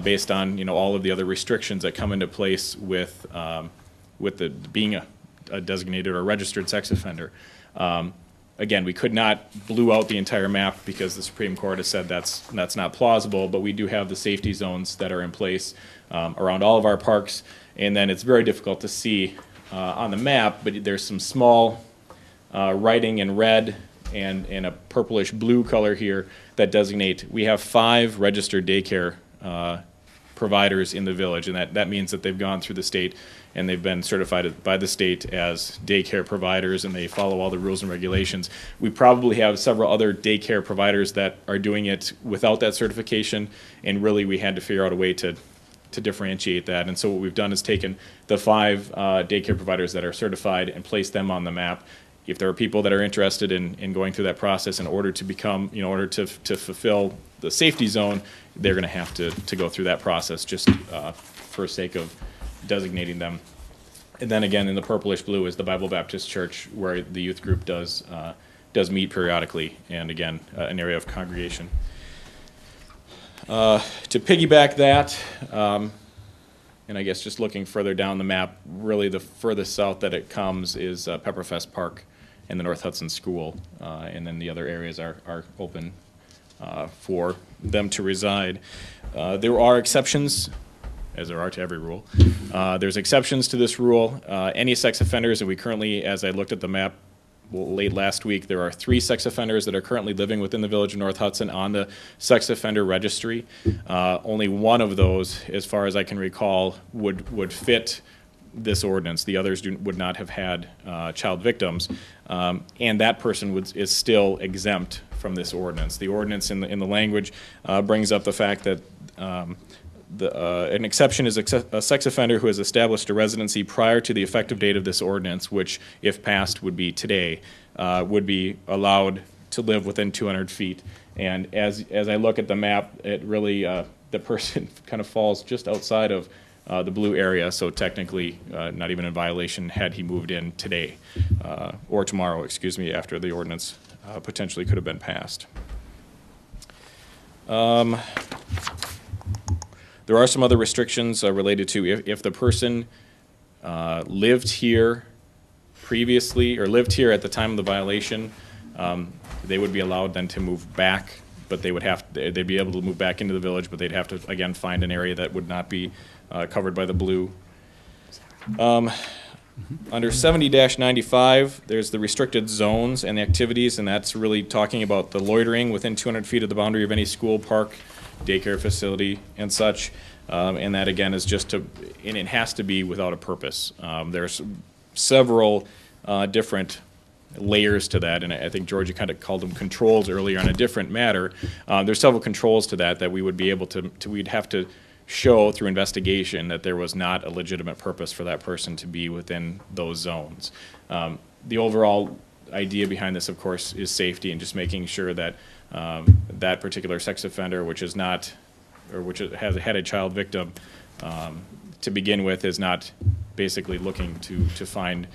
based on all of the other restrictions that come into place with being a designated or registered sex offender. Again, we could not blue out the entire map because the Supreme Court has said that's not plausible, but we do have the safety zones that are in place around all of our parks. And then it's very difficult to see on the map, but there's some small writing in red and a purplish blue color here that designate, we have 5 registered daycare providers in the village, and that means that they've gone through the state and they've been certified by the state as daycare providers, and they follow all the rules and regulations. We probably have several other daycare providers that are doing it without that certification, and really we had to figure out a way to differentiate that. And so what we've done is taken the 5 daycare providers that are certified and placed them on the map. If there are people that are interested in going through that process in order to become, in order to fulfill the safety zone, they're going to have to go through that process just for sake of designating them. And then again, in the purplish blue is the Bible Baptist Church, where the youth group does meet periodically, and again, an area of congregation. To piggyback that, and I guess just looking further down the map, really the furthest south that it comes is Pepperfest Park and the North Hudson School, and then the other areas are open for them to reside. There are exceptions, as there are to every rule. There's exceptions to this rule. Any sex offenders, and we currently, as I looked at the map late last week, there are 3 sex offenders that are currently living within the village of North Hudson on the sex offender registry. Only one of those, as far as I can recall, would fit this ordinance. The others would not have had child victims, and that person is still exempt from this ordinance. The ordinance in the language brings up the fact that an exception is a sex offender who has established a residency prior to the effective date of this ordinance, which, if passed, would be today, would be allowed to live within 200 feet. And as I look at the map, it really, the person kind of falls just outside of the blue area, so technically not even in violation had he moved in today, or tomorrow, excuse me, after the ordinance potentially could have been passed. There are some other restrictions related to if the person lived here previously, or lived here at the time of the violation, they would be allowed then to move back, but they'd be able to move back into the village, but they'd have to, again, find an area that would not be covered by the blue. Under 70-95, there's the restricted zones and activities, and that's really talking about the loitering within 200 feet of the boundary of any school, park, daycare facility, and such. And that, again, is and it has to be without a purpose. There's several different layers to that, and I think Georgia kind of called them controls earlier on a different matter. There's several controls to that we would be able we'd have to show through investigation that there was not a legitimate purpose for that person to be within those zones. The overall idea behind this, of course, is safety and just making sure that that particular sex offender, which has had a child victim to begin with, is not basically looking to find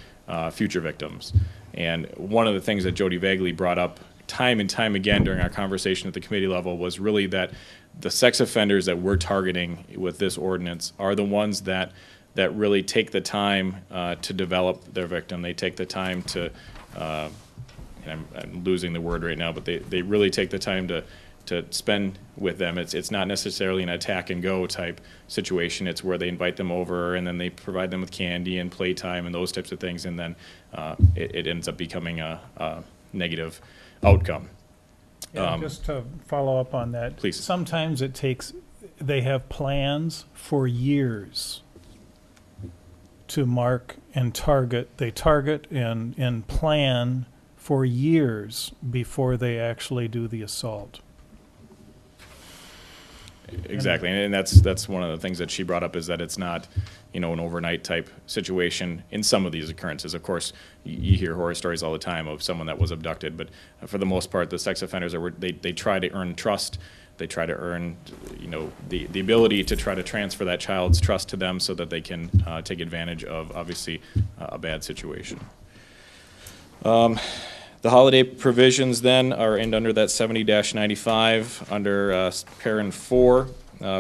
future victims. And one of the things that Jody Vagley brought up time and time again during our conversation at the committee level was really that the sex offenders that we're targeting with this ordinance are the ones that really take the time to develop their victim. They take the time to and I'm losing the word right now, but they really take the time to spend with them. It's not necessarily an attack and go type situation. It's where they invite them over and then they provide them with candy and playtime and those types of things, and then it ends up becoming a negative outcome. And just to follow up on that. Please. Sometimes they have plans for years to mark and target. They target and plan for years before they actually do the assault. Exactly, and that's one of the things that she brought up, is that it's not, an overnight type situation in some of these occurrences. Of course, you hear horror stories all the time of someone that was abducted, but for the most part, the sex offenders they try to earn trust. They try to earn, the ability to try to transfer that child's trust to them so that they can take advantage of, obviously, a bad situation. The holiday provisions then are under that 70-95 under parent 4,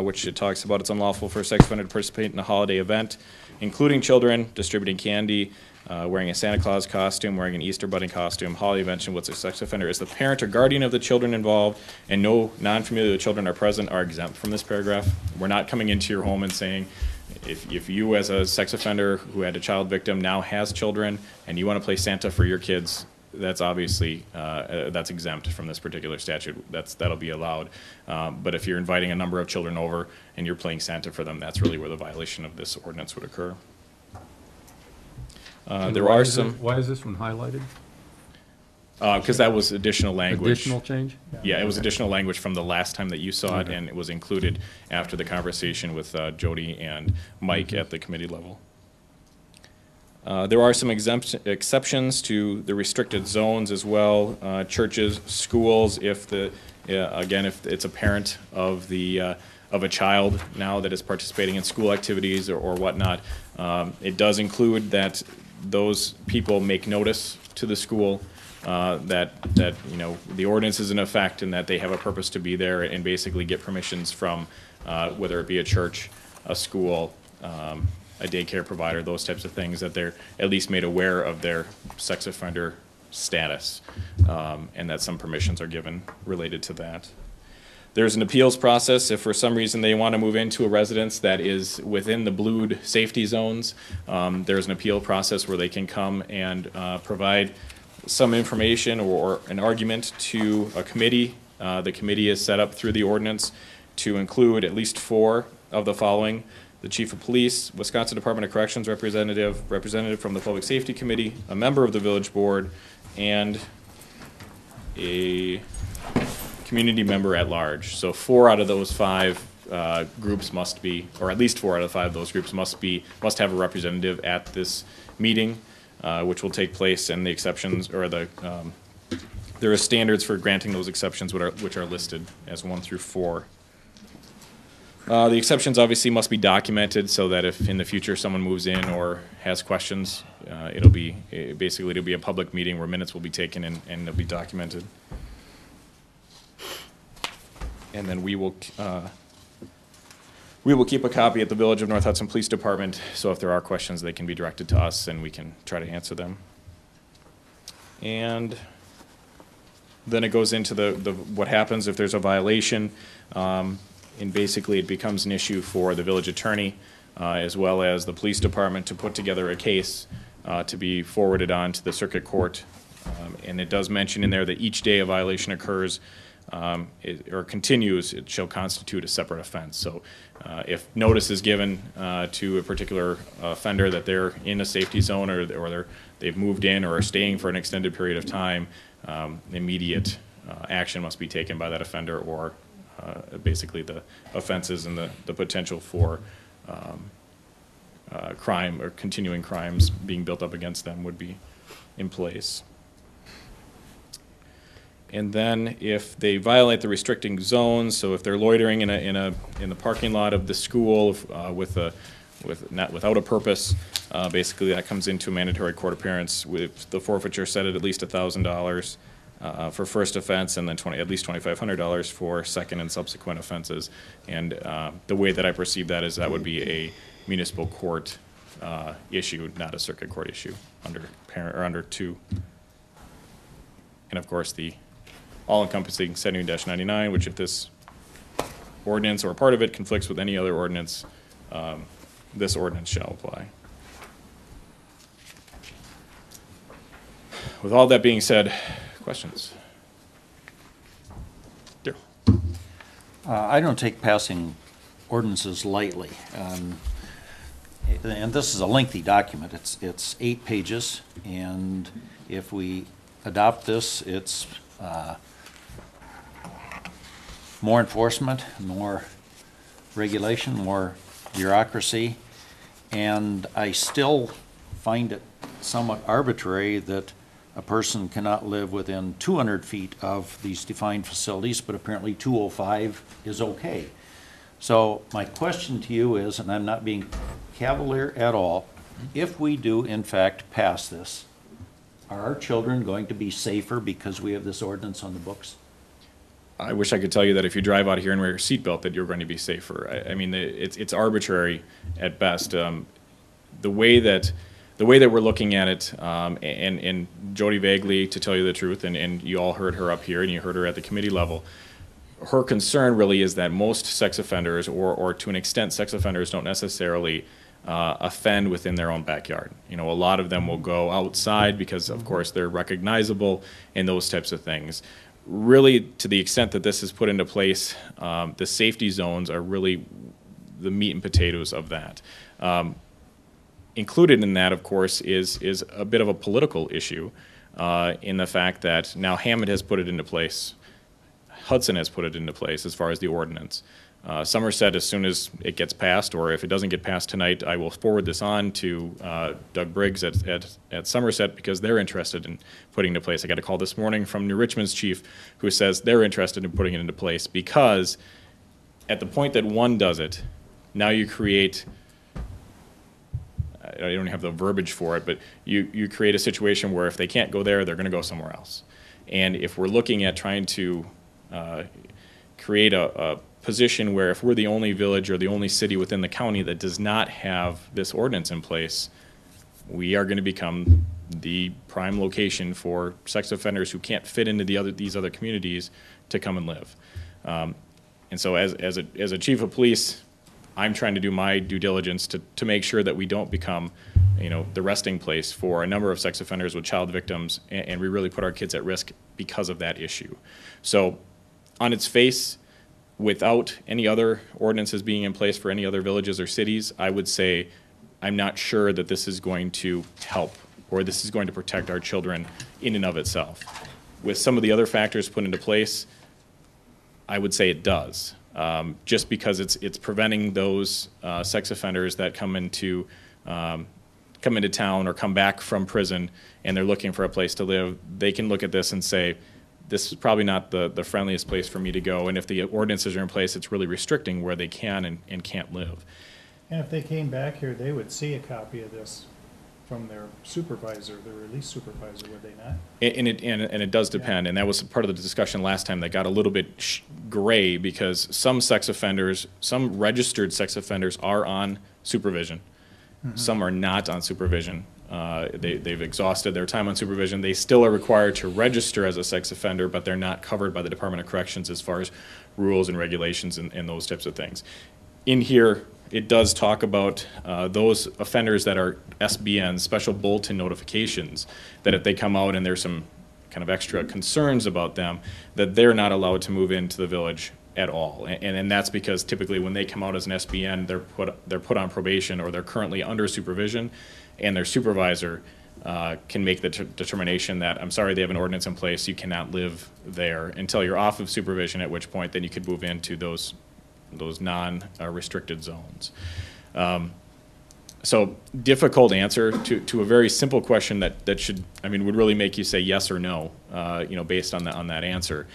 which it talks about it's unlawful for a sex offender to participate in a holiday event, including children, distributing candy, wearing a Santa Claus costume, wearing an Easter Bunny costume, holiday event in which a sex offender is the parent or guardian of the children involved, and no non-familial children are present, are exempt from this paragraph. We're not coming into your home and saying, if you as a sex offender who had a child victim now has children and you want to play Santa for your kids, that's obviously that's exempt from this particular statute. That'll be allowed. But if you're inviting a number of children over and you're playing Santa for them, that's really where the violation of this ordinance would occur. There are some. Why is this one highlighted? Because that was additional language. Additional change? Yeah, it was additional language from the last time that you saw it, and it was included after the conversation with Jody and Mike at the committee level. There are some exceptions to the restricted zones as well. Churches, schools, if it's a parent of a child now that is participating in school activities or whatnot, it does include that those people make notice to the school that the ordinance is in effect and that they have a purpose to be there, and basically get permissions from whether it be a church, a school, a daycare provider, those types of things, that they're at least made aware of their sex offender status, and that some permissions are given related to that. There's an appeals process if for some reason they want to move into a residence that is within the blued safety zones. There's an appeal process where they can come and provide some information or an argument to a committee. The committee is set up through the ordinance to include at least 4 of the following: the Chief of Police, Wisconsin Department of Corrections representative from the Public Safety Committee, a member of the Village Board, and a community member at large. So 4 out of those 5 groups must be, or at least 4 out of 5 of those groups must have a representative at this meeting, which will take place, and the exceptions, or there are standards for granting those exceptions which are listed as 1 through 4. The exceptions obviously must be documented so that if in the future someone moves in or has questions, it'll be a public meeting where minutes will be taken and they'll be documented. And then we will keep a copy at the Village of North Hudson Police Department, so if there are questions, they can be directed to us and we can try to answer them. And then it goes into what happens if there's a violation. And basically it becomes an issue for the village attorney as well as the police department to put together a case to be forwarded on to the circuit court. And it does mention in there that each day a violation occurs or continues, it shall constitute a separate offense. So if notice is given to a particular offender that they're in a safety zone or they've moved in or are staying for an extended period of time, immediate action must be taken by that offender, or basically the offenses and the potential for crime or continuing crimes being built up against them would be in place. And then if they violate the restricting zones, so if they're loitering in the parking lot of the school without a purpose, basically that comes into a mandatory court appearance with the forfeiture set at least $1,000 for first offense, and then at least $2,500 for second and subsequent offenses. And the way that I perceive that is that would be a municipal court issue, not a circuit court issue under 2. and of course the all-encompassing 70-99, which if this ordinance or part of it conflicts with any other ordinance, this ordinance shall apply. With all that being said, questions? Dear. I don't take passing ordinances lightly. And this is a lengthy document. It's 8 pages, and if we adopt this, it's more enforcement, more regulation, more bureaucracy, and I still find it somewhat arbitrary that a person cannot live within 200 feet of these defined facilities, but apparently 205 is okay. So my question to you is, and I'm not being cavalier at all, if we do in fact pass this, are our children going to be safer because we have this ordinance on the books? I wish I could tell you that if you drive out here and wear your seatbelt that you're going to be safer. I mean, it's arbitrary at best. The way that we're looking at it, and Jody Vagley, to tell you the truth, and you all heard her up here and you heard her at the committee level, her concern really is that most sex offenders, or to an extent sex offenders, don't necessarily offend within their own backyard. You know, a lot of them will go outside because of course they're recognizable and those types of things. Really, to the extent that this is put into place, the safety zones are really the meat and potatoes of that. Included in that, of course, is a bit of a political issue in the fact that now Hammond has put it into place, Hudson has put it into place as far as the ordinance. Somerset, as soon as it gets passed, or if it doesn't get passed tonight, I will forward this on to Doug Briggs at Somerset because they're interested in putting it into place. I got a call this morning from New Richmond's chief who says they're interested in putting it into place because at the point that one does it, now you create, I don't have the verbiage for it, but you create a situation where if they can't go there, they're going to go somewhere else. And if we're looking at trying to create a position where if we're the only village or the only city within the county that does not have this ordinance in place, we are going to become the prime location for sex offenders who can't fit into these other communities to come and live. And so as a chief of police, I'm trying to do my due diligence to make sure that we don't become, you know, the resting place for a number of sex offenders with child victims, and we really put our kids at risk because of that issue. So on its face, without any other ordinances being in place for any other villages or cities, I would say I'm not sure that this is going to help or this is going to protect our children in and of itself. With some of the other factors put into place, I would say it does. Just because it's preventing those sex offenders that come into town or come back from prison and they're looking for a place to live, they can look at this and say, this is probably not the friendliest place for me to go. And if the ordinances are in place, it's really restricting where they can and can't live. And if they came back here, they would see a copy of this from their supervisor, their release supervisor, would they not? And it does depend, and that was part of the discussion last time that got a little bit gray because some sex offenders, some registered sex offenders are on supervision. Mm-hmm. Some are not on supervision. They've exhausted their time on supervision. They still are required to register as a sex offender, but they're not covered by the Department of Corrections as far as rules and regulations and those types of things. In here, it does talk about those offenders that are SBNs, special bulletin notifications, that if they come out and there's some kind of extra concerns about them, that they're not allowed to move into the village at all. And that's because typically when they come out as an SBN, they're put on probation or they're currently under supervision, and their supervisor can make the determination that, I'm sorry, they have an ordinance in place, you cannot live there until you're off of supervision, at which point then you could move into those non-restricted zones. So difficult answer to a very simple question that should, I mean, would really make you say yes or no, based on that answer.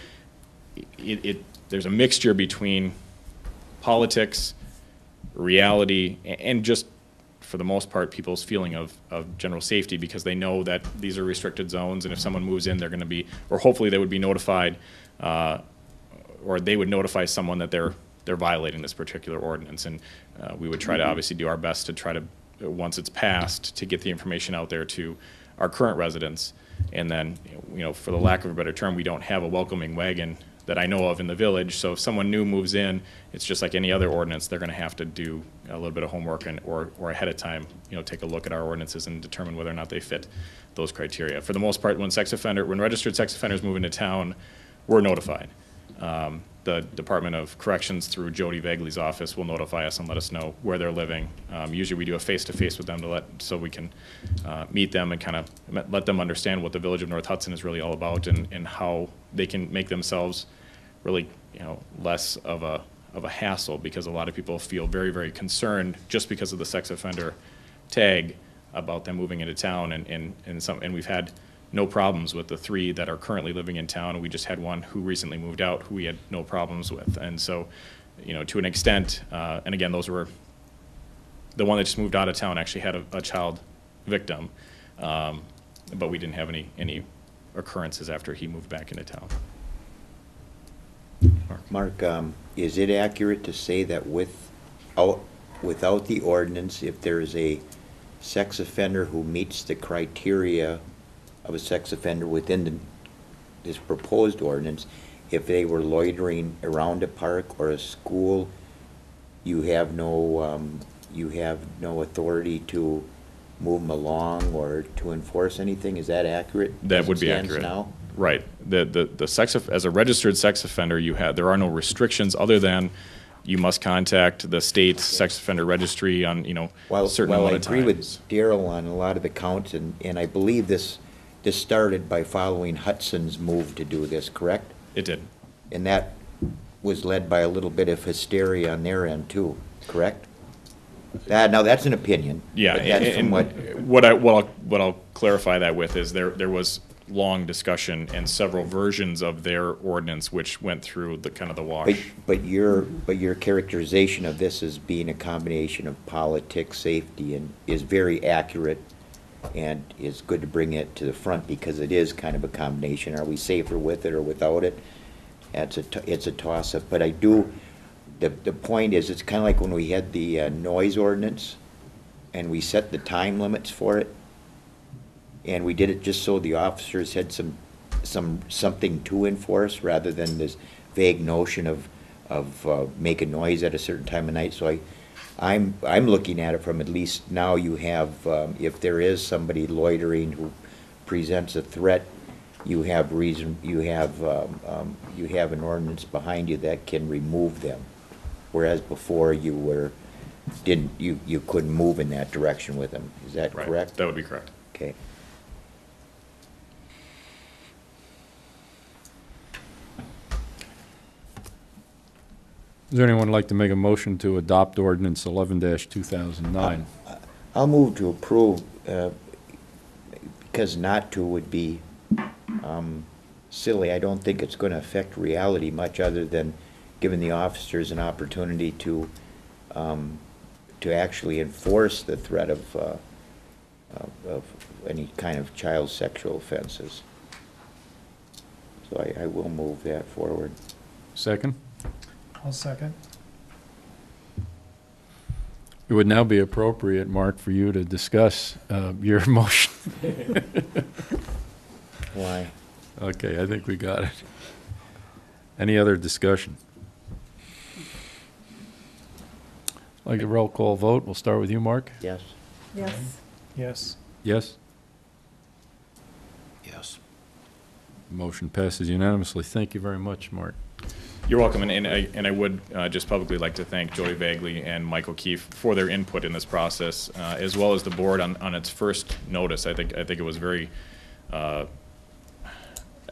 There's a mixture between politics, reality, and just, for the most part, people's feeling of general safety because they know that these are restricted zones, and if someone moves in, they're going to be, or hopefully they would be notified, or they would notify someone that they're violating this particular ordinance. And we would try to obviously do our best to try to, once it's passed, to get the information out there to our current residents And then, for the lack of a better term, we don't have a welcoming wagon that I know of in the village. So if someone new moves in, it's just like any other ordinance, they're going to have to do a little bit of homework or ahead of time, take a look at our ordinances and determine whether or not they fit those criteria. For the most part, when registered sex offenders move into town, we're notified. The Department of Corrections through Jody Vagley's office will notify us and let us know where they're living. Usually we do a face-to-face with them so we can meet them and kind of let them understand what the Village of North Hudson is really all about and how they can make themselves really, less of a hassle, because a lot of people feel very, very concerned just because of the sex offender tag about them moving into town, and we've had no problems with the 3 that are currently living in town. We just had one who recently moved out who we had no problems with. And so, to an extent, and again, those were, the one that just moved out of town actually had a child victim, but we didn't have any occurrences after he moved back into town. Mark, is it accurate to say that without the ordinance, if there is a sex offender who meets the criteria of a sex offender within this proposed ordinance, if they were loitering around a park or a school, you have no authority to move them along or to enforce anything? Is that accurate? That would be accurate. Now? Right. As a registered sex offender, there are no restrictions other than you must contact the state sex offender registry on a certain amount of times. I agree with Daryl on a lot of the counts, and I believe this started by following Hudson's move to do this, correct? It did. And that was led by a little bit of hysteria on their end too, correct? Now that's an opinion. Yeah, but that's and what I'll clarify that with is there was long discussion and several versions of their ordinance which went through the kind of the wash. But your characterization of this as being a combination of politics, safety, and is very accurate, and is good to bring it to the front because it is kind of a combination. Are we safer with it or without it? It's a toss-up. But I do. The point is, it's kind of like when we had the noise ordinance, and we set the time limits for it, and we did it just so the officers had something to enforce rather than this vague notion of make a noise at a certain time of night. So I'm looking at it from at least now you have if there is somebody loitering who presents a threat, you have an ordinance behind you that can remove them, whereas before you couldn't move in that direction with them. Is that Right. correct? That would be correct. Okay. Does anyone like to make a motion to adopt ordinance 11-2009? I'll move to approve, because not to would be silly. I don't think it's going to affect reality much other than giving the officers an opportunity to actually enforce the threat of any kind of child sexual offenses. So I will move that forward. Second? I'll second. It would now be appropriate, Mark, for you to discuss your motion. Why? Okay, I think we got it. Any other discussion? Like a roll call vote, we'll start with you, Mark. Yes. Yes. Yes. Yes? Yes. Motion passes unanimously. Thank you very much, Mark. You're welcome, and I would just publicly like to thank Joey Bagley and Michael Keefe for their input in this process, as well as the board on its first notice. I think it was very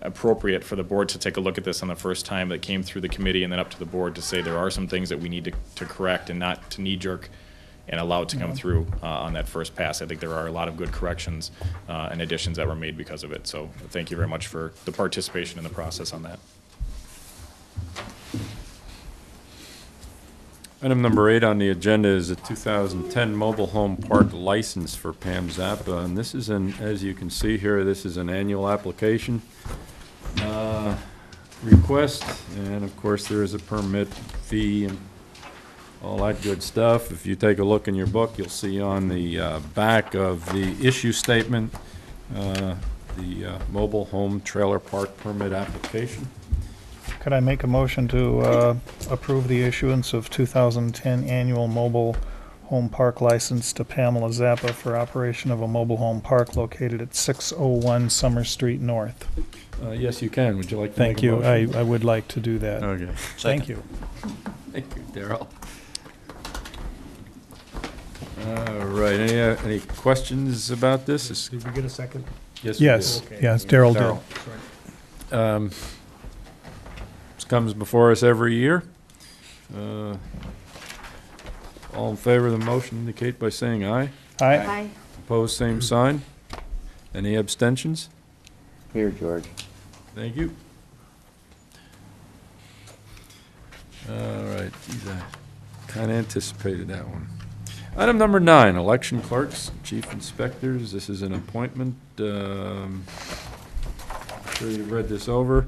appropriate for the board to take a look at this on the first time that came through the committee and then up to the board to say there are some things that we need to correct and not to knee-jerk and allow it to come through on that first pass. I think there are a lot of good corrections and additions that were made because of it. So thank you very much for the participation in the process on that. Item number 8 on the agenda is a 2010 mobile home park license for Pam Zappa. And this is as you can see here, this is an annual application request. And of course, there is a permit fee and all that good stuff. If you take a look in your book, you'll see on the back of the issue statement the mobile home trailer park permit application. Could I make a motion to approve the issuance of 2010 annual mobile home park license to Pamela Zappa for operation of a mobile home park located at 601 Summer Street North? Yes, you can. Would you like to make Thank a you. motion? I would like to do that. Okay. Thank you. Thank you, Darrell. All right, any questions about this? Did we get a second? Yes, we Yes, did. yes, Darrell did. Darrell. This comes before us every year. All in favor of the motion indicate by saying aye. Aye. Aye. Opposed, same sign. Any abstentions? Here, George. Thank you. All right, geez, I kind of anticipated that one. Item number 9, election clerks, chief inspectors. This is an appointment. I'm sure you've read this over.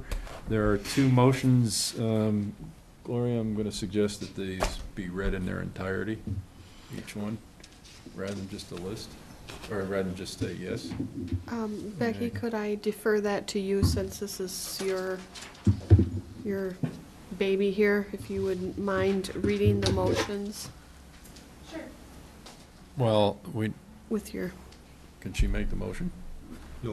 There are 2 motions. Gloria, I'm going to suggest that these be read in their entirety, each one, rather than just a list, or rather than just say yes. Becky, could I defer that to you since this is your baby here, if you wouldn't mind reading the motions Well, with your, can she make the motion?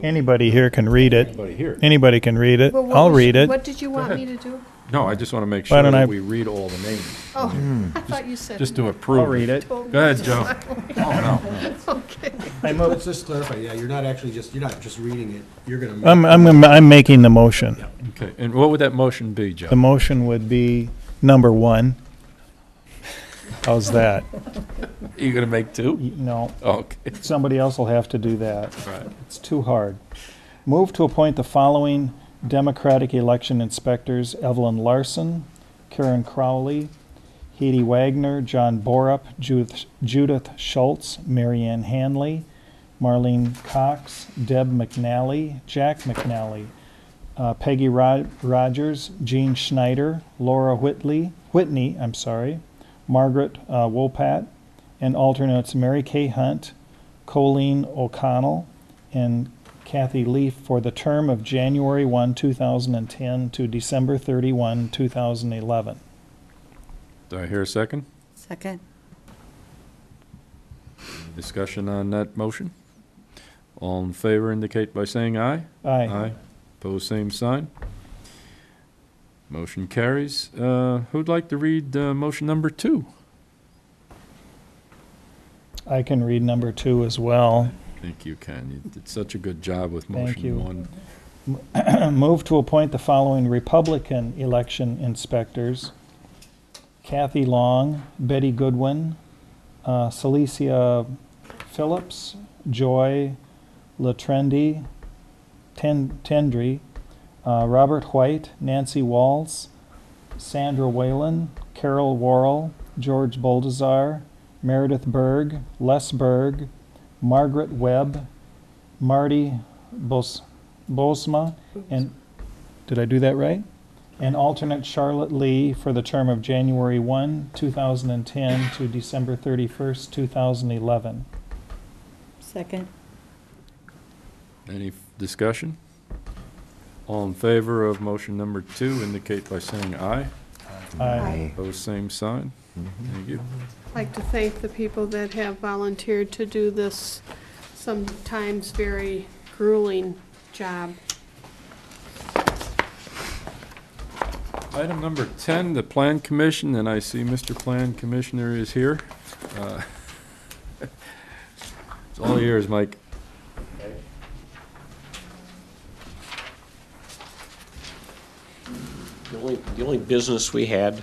Anybody here can read it. Anybody here? Anybody can read it. Well, what I'll was- read it. What did you want ahead. me to do? No, I just want to make Why sure don't I- that we read all the names, Oh, I thought you said. just to approve. I'll read it. told me Go ahead, to Joe. smile. Oh, Okay. Let's just clarify, yeah, you're not just reading it, you're gonna. I'm making the motion. no. Okay, and what would that motion be, The Joe? motion would be number 1. How's that? Are you going to make 2? No, Okay. somebody else will have to do that. Right. It's too hard. Move to appoint the following Democratic election inspectors: Evelyn Larson, Karen Crowley, Heidi Wagner, John Borup, Judith Schultz, Marianne Hanley, Marlene Cox, Deb McNally, Jack McNally, Peggy Rogers, Jean Schneider, Laura Whitney, Margaret Wopat, and alternates Mary Kay Hunt, Colleen O'Connell, and Kathy Leaf for the term of January 1, 2010 to December 31, 2011. Do I hear a second? Second. Discussion on that motion? All in favor indicate by saying aye. Aye. Pose same sign. Motion carries. Who'd like to read motion number 2? I can read number 2 as well. I think you can. You did such a good job with Thank motion you. 1. Move to appoint the following Republican election inspectors: Kathy Long, Betty Goodwin, Celicia Phillips, Joy Latrendi, Tendry, Robert White, Nancy Walls, Sandra Whalen, Carol Worrell, George Boldazar, Meredith Berg, Les Berg, Margaret Webb, Marty Bosma, and did I do that right? And alternate Charlotte Lee for the term of January 1, 2010 to December 31st, 2011. Second. Any discussion? All in favor of motion number 2 indicate by saying aye. Aye. Pose same sign. Thank you. I'd like to thank the people that have volunteered to do this sometimes very grueling job. Item number 10, the Plan Commission, and I see Mr. Plan Commissioner is here. It's all yours, Mike. The only business we had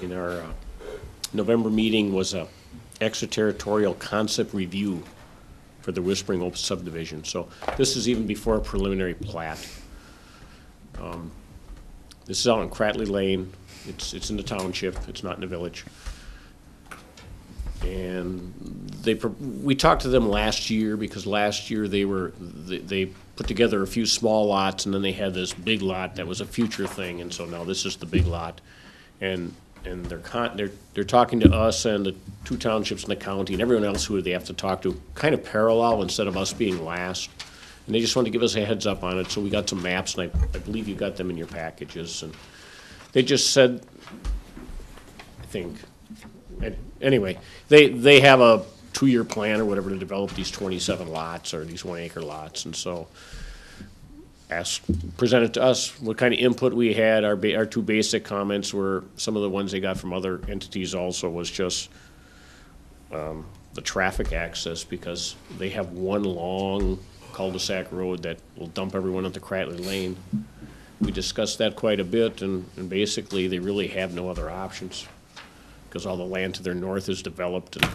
in our November meeting was a extraterritorial concept review for the Whispering Oaks subdivision. So this is even before a preliminary plat. This is out on Cratley Lane. It's in the township. It's not in the village. And we talked to them last year because last year they put together a few small lots and then they had this big lot that was a future thing, and so now this is the big lot. And they're talking to us and the 2 townships in the county and everyone else who they have to talk to kind of parallel instead of us being last. And they just wanted to give us a heads up on it, so we got some maps, and I believe you got them in your packages. And they just said, I think, anyway, they have a 2-year plan or whatever to develop these 27 lots or these 1-acre lots, and so presented to us what kind of input we had. Our 2 basic comments were, some of the ones they got from other entities also was just the traffic access, because they have one long cul-de-sac road that will dump everyone into Cratley Lane. We discussed that quite a bit, and basically they really have no other options, because all the land to their north is developed, and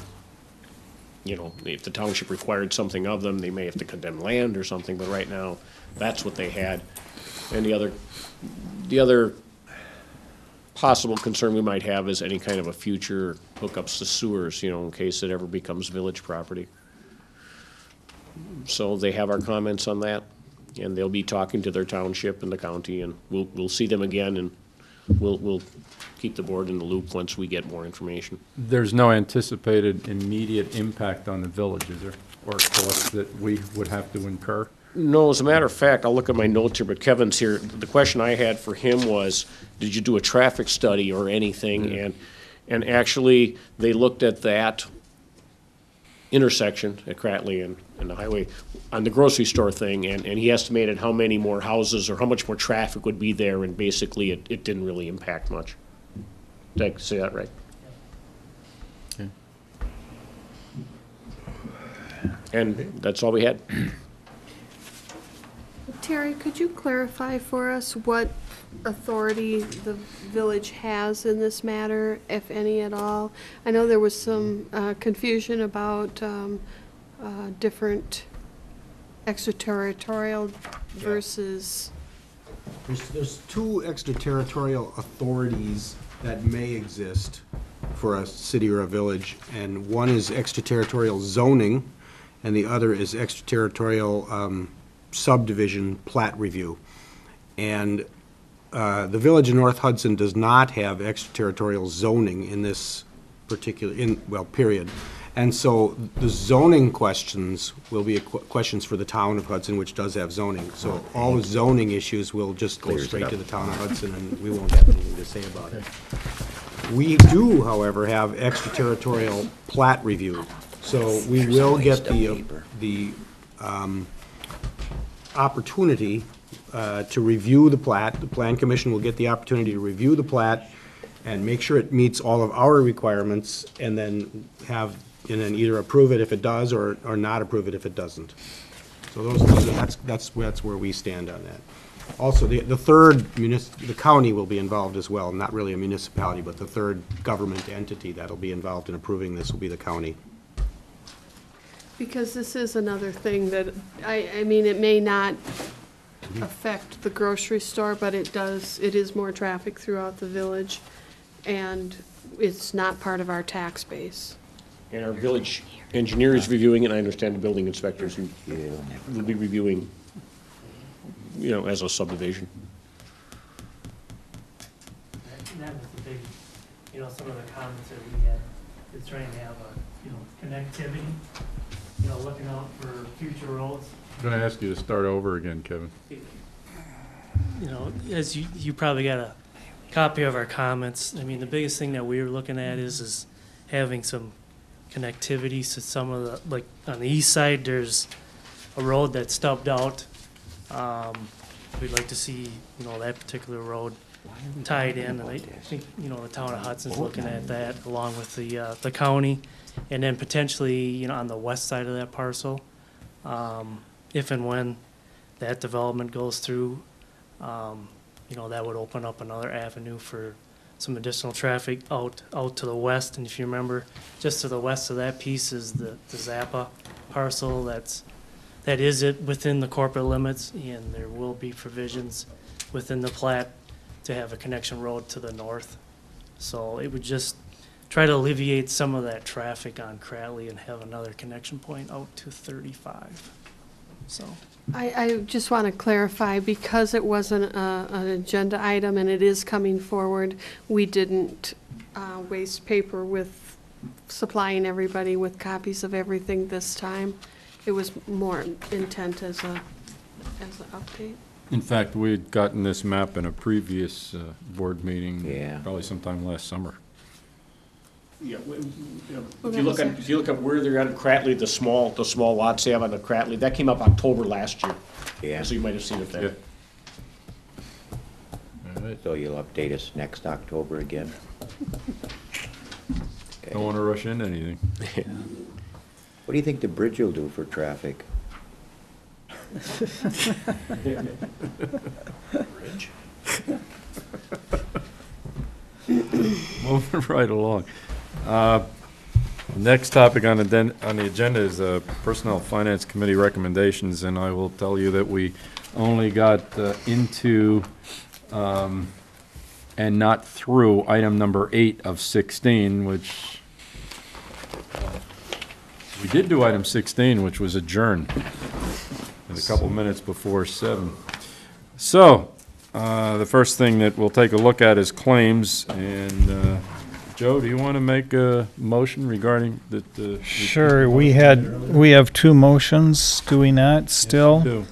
you know, if the township required something of them, they may have to condemn land or something, but right now, that's what they had. And the other possible concern we might have is any kind of a future hookups to sewers, you know, in case it ever becomes village property. So they have our comments on that, and they'll be talking to their township and the county, and we'll see them again, and we'll keep the board in the loop once we get more information. There's no anticipated immediate impact on the village, is there? Or costs that we would have to incur? No, as a matter of fact, I'll look at my notes here, but Kevin's here. The question I had for him was, did you do a traffic study or anything? And actually, they looked at that intersection at Cratley and the highway on the grocery store thing, and he estimated how many more houses or how much more traffic would be there, and basically it didn't really impact much. Did I say that right? Okay. And that's all we had. Terry, could you clarify for us what authority the village has in this matter, if any at all? I know there was some confusion about different extraterritorial versus... There's 2 extraterritorial authorities that may exist for a city or a village, and one is extraterritorial zoning, and the other is extraterritorial subdivision plat review. And the village of North Hudson does not have extraterritorial zoning in this particular, period. And so the zoning questions will be questions for the town of Hudson, which does have zoning. So all the zoning issues will just go straight to the town of Hudson, and we won't have anything to say about it. We do, however, have extraterritorial plat review. So we will get the opportunity to review the plat. The Plan Commission will get the opportunity to review the plat and make sure it meets all of our requirements, and then either approve it if it does, or not approve it if it doesn't. So that's where we stand on that. Also, the third the county will be involved as well, not really a municipality, but the third government entity that'll be involved in approving this will be the county. Because this is another thing that, I mean, it may not affect the grocery store, but it is more traffic throughout the village, and it's not part of our tax base. And our village engineer is reviewing it, and I understand the building inspectors will be reviewing, you know, as a subdivision. That was the big, you know, some of the comments that we had, is trying to have connectivity, looking out for future roads. I'm going to ask you to start over again, Kevin. As you probably got a copy of our comments. I mean, the biggest thing that we were looking at is having some connectivity. So some of the, like on the east side, there's a road that's stubbed out. We'd like to see, that particular road tied in, and I think, the town of Hudson's looking at that along with the county, and then potentially, on the west side of that parcel, if and when that development goes through, that would open up another avenue for some additional traffic out to the west. And if you remember, just to the west of that piece is the Zappa parcel. That is it within the corporate limits, and there will be provisions within the plat to have a connection road to the north. So it would just try to alleviate some of that traffic on Cratley and have another connection point out to 35. So I just want to clarify, because it wasn't an agenda item and it is coming forward, we didn't waste paper with supplying everybody with copies of everything this time. It was more intent as a as an update. In fact, we had gotten this map in a previous board meeting, Yeah. probably sometime last summer. Yeah, Well, if that you look was at, if you look at where they're on Cratley, the small lots they have on the Cratley, that came up October last year. Yeah, So you might have seen it Yeah. then. All right. so you'll update us next October again? Don't want to rush into anything. What do you think the bridge will do for traffic? Moving right along. Next topic on the agenda is Personnel Finance Committee recommendations, and I will tell you that we only got into and not through item number 8 of 16, which we did do item 16, which was adjourned a couple minutes before 7. So, the first thing that we'll take a look at is claims, and Joe, do you want to make a motion regarding the? Sure, we have two motions, do we not, still? Do.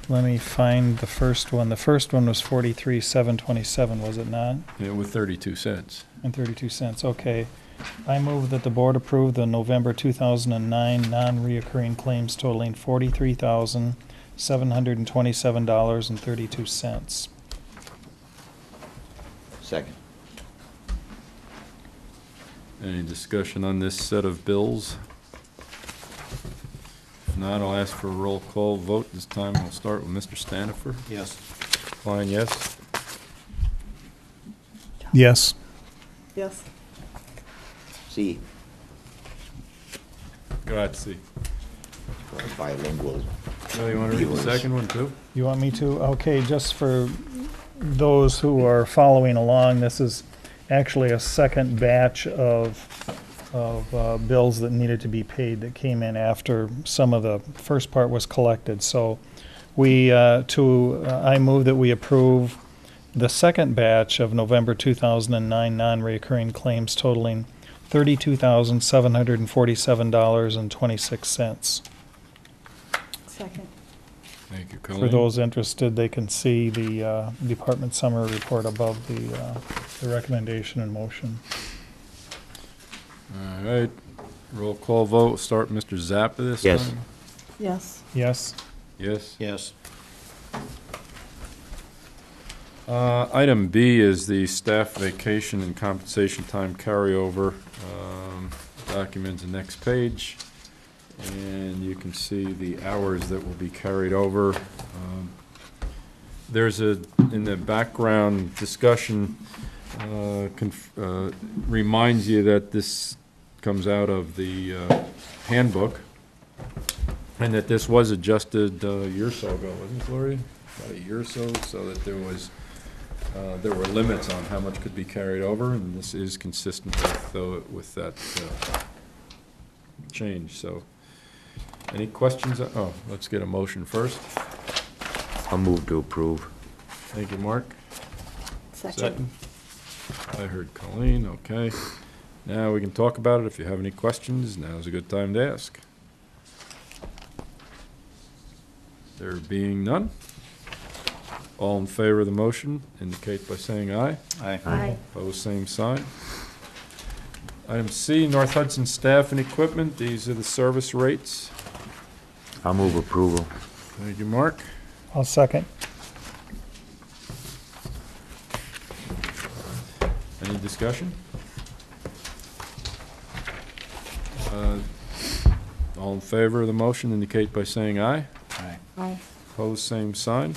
Let me find the first one. The first one was 43,727, was it not? Yeah, with 32 cents. And 32 cents, okay. I move that the board approve the November 2009 non-reoccurring claims totaling $43,727.32. Second. Any discussion on this set of bills? If not, I'll ask for a roll call vote. This time we'll start with Mr. Stanifer. Yes. Klein, yes? Yes. Yes. See, Grazie. for bilingual. Joe, you want to read the Viewers. second one too? You want me to? Okay, just for those who are following along, this is actually a second batch of bills that needed to be paid that came in after some of the first part was collected. So I move that we approve the second batch of November 2009 non-recurring claims totaling $32,747.26. Second. Thank you, Colleen. For those interested, they can see the department summary report above the recommendation and motion. All right, roll call vote. Start Mr. Zappa this Yes. time. Yes. Yes? Yes. Yes. Item B is the staff vacation and compensation time carryover. Document the next page, and you can see the hours that will be carried over. There's in the background discussion, reminds you that this comes out of the handbook, and that this was adjusted a year or so ago, wasn't it, Gloria? About a year or so that there were limits on how much could be carried over, and this is consistent with that change. So, any questions? Oh, let's get a motion first. I'll move to approve. Thank you, Mark. Second. I heard Colleen, okay. Now we can talk about it. If you have any questions, now's a good time to ask. There being none, all in favor of the motion indicate by saying aye. Aye. Aye. Opposed, same sign. Item C, North Hudson staff and equipment. These are the service rates. I'll move approval. Thank you, Mark. I'll second. Any discussion? All in favor of the motion indicate by saying aye. Aye. Aye. Opposed, same sign.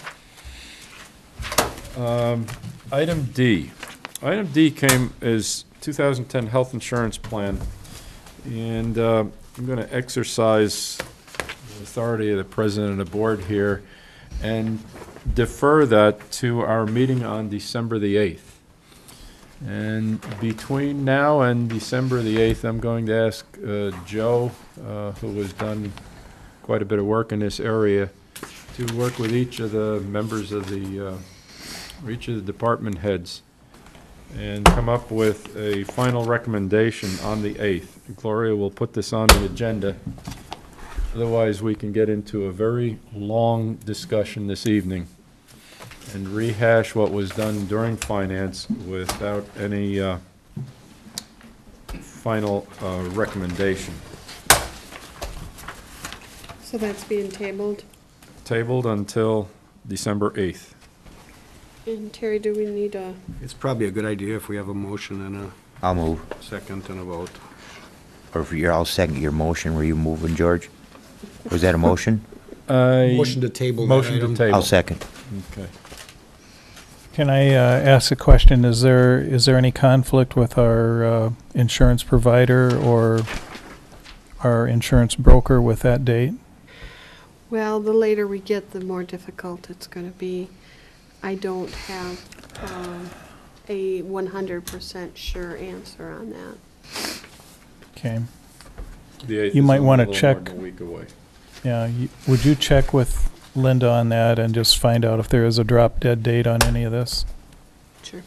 Item D. Item D came as 2010 health insurance plan, and I'm going to exercise the authority of the president of the board here and defer that to our meeting on December the 8th. And between now and December the 8th, I'm going to ask Joe, who has done quite a bit of work in this area, to work with each of the members of the, or each of the department heads, and come up with a final recommendation on the 8th. Gloria will put this on the agenda Otherwise, we can get into a very long discussion this evening and rehash what was done during finance without any final recommendation. So that's being tabled. Tabled until December 8th. And Terry, do we need a, It's probably a good idea if we have a motion and I'll move. a second and a vote. Or if you're, I'll second your motion. Were you moving, George? Was that a motion? Motion to table that Motion to item. table. I'll second. Okay. Can I ask a question? Is there any conflict with our insurance provider or our insurance broker with that date? well, the later we get, the more difficult it's gonna be. I don't have a 100% sure answer on that. Okay. The 8th You is might a wanna little more check- than a week away. Yeah, would you check with Linda on that and just find out if there is a drop dead date on any of this? Sure.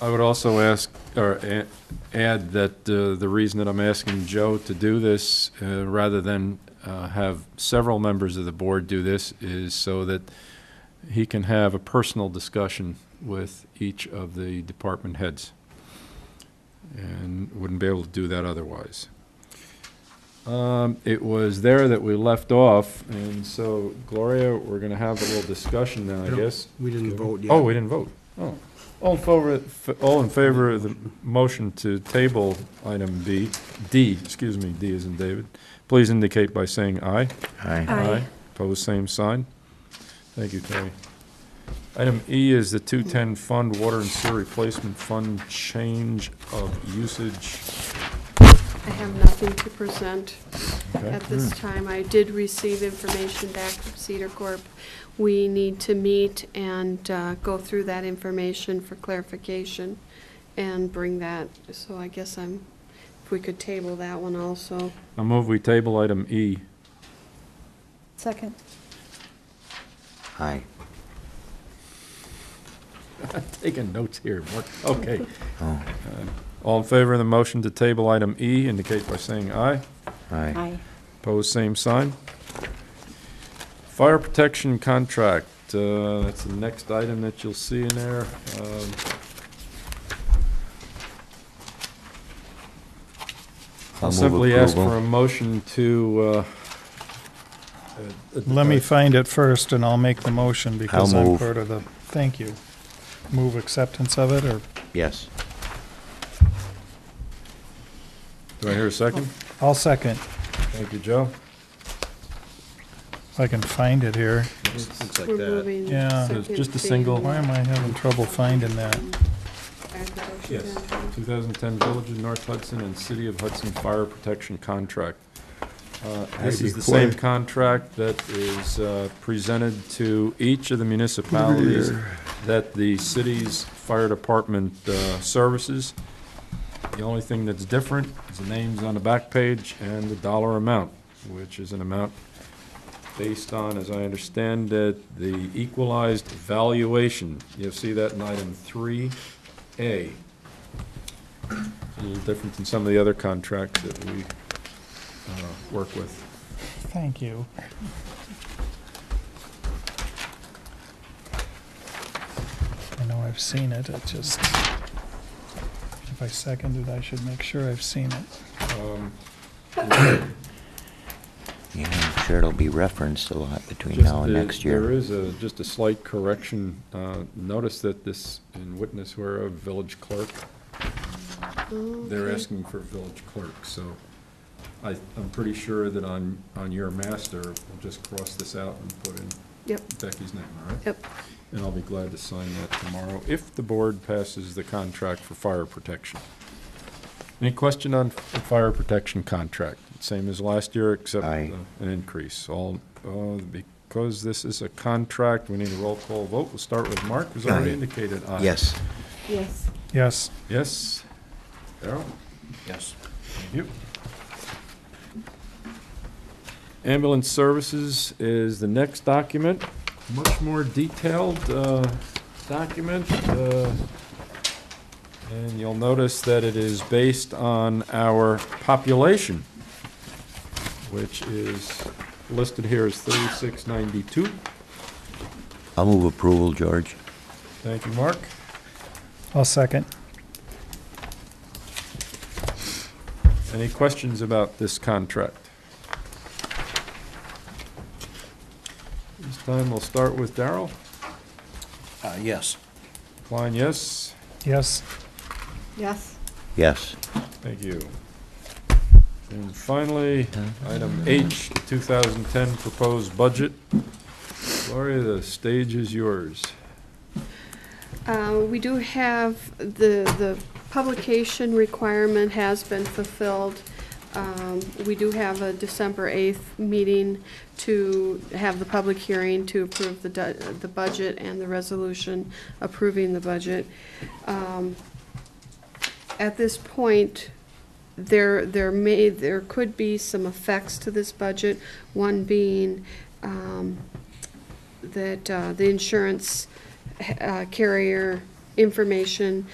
I would also ask, or add that the reason that I'm asking Joe to do this, rather than have several members of the board do this, is so that he can have a personal discussion with each of the department heads. And wouldn't be able to do that otherwise. It was there that we left off, and so, Gloria, we're gonna have a little discussion now, I guess. We didn't vote yet. Oh, we didn't vote. Oh. All in favor of the motion to table item D is in David, please indicate by saying aye. Aye. Pose same sign. Thank you, Terry. Item E is the 210 Fund Water and Sewer Replacement Fund change of usage. I have nothing to present Okay. at this time. I did receive information back from Cedar Corp. We need to meet and go through that information for clarification and bring that, so I guess if we could table that one also. I move we table item E. Second. Aye. I'm taking notes here, Mark. Okay. Oh, All in favor of the motion to table item E, indicate by saying aye. aye. Aye. Pose same sign. Fire protection contract, that's the next item that you'll see in there. I'll I'll move simply ask approval. for a motion to, Let me find it first and I'll make the motion because I'll I'm move. part of the, thank you. Move acceptance of it, or Yes. do I hear a second? I'll second. Thank you, Joe. If I can find it here. Looks like We're that. moving Yeah. second Just a thing. single- Why am I having trouble finding that? Yes, 2010 Village of North Hudson and City of Hudson Fire Protection Contract. This is the same contract that is presented to each of the municipalities that the city's fire department services. The only thing that's different is the names on the back page and the dollar amount, which is an amount based on, as I understand it, the equalized valuation. You'll see that in item 3A. A little different than some of the other contracts that we work with. Thank you. I know I've seen it, it just, if I seconded, I should make sure I've seen it. Yeah, I'm sure it'll be referenced a lot between Just now and next There year. is just a slight correction. Notice that this, in witness whereof village clerk, they're asking for village clerk, so I'm pretty sure that on your master, we'll just cross this out and put in Yep, Becky's name, all right? yep. And I'll be glad to sign that tomorrow, if the board passes the contract for fire protection. Any question on the fire protection contract? Same as last year, except Aye. an increase. Because this is a contract, we need a roll call vote. We'll start with Mark, who's already Aye. indicated aye. Yes. Yes. Yes, Yes? Darrell? Yes. Thank you. Ambulance services is the next document, much more detailed document. And you'll notice that it is based on our population. which is listed here as $36.92. I'll move approval, George. Thank you, Mark. I'll second. Any questions about this contract? This time we'll start with Darrell. Yes. Klein, yes. Yes. Yes. Yes. Thank you. And finally, item H, 2010 proposed budget. Gloria, the stage is yours. We do have, the publication requirement has been fulfilled. We do have a December 8th meeting to have the public hearing to approve the budget and the resolution approving the budget. At this point, there could be some effects to this budget, one being that the insurance carrier information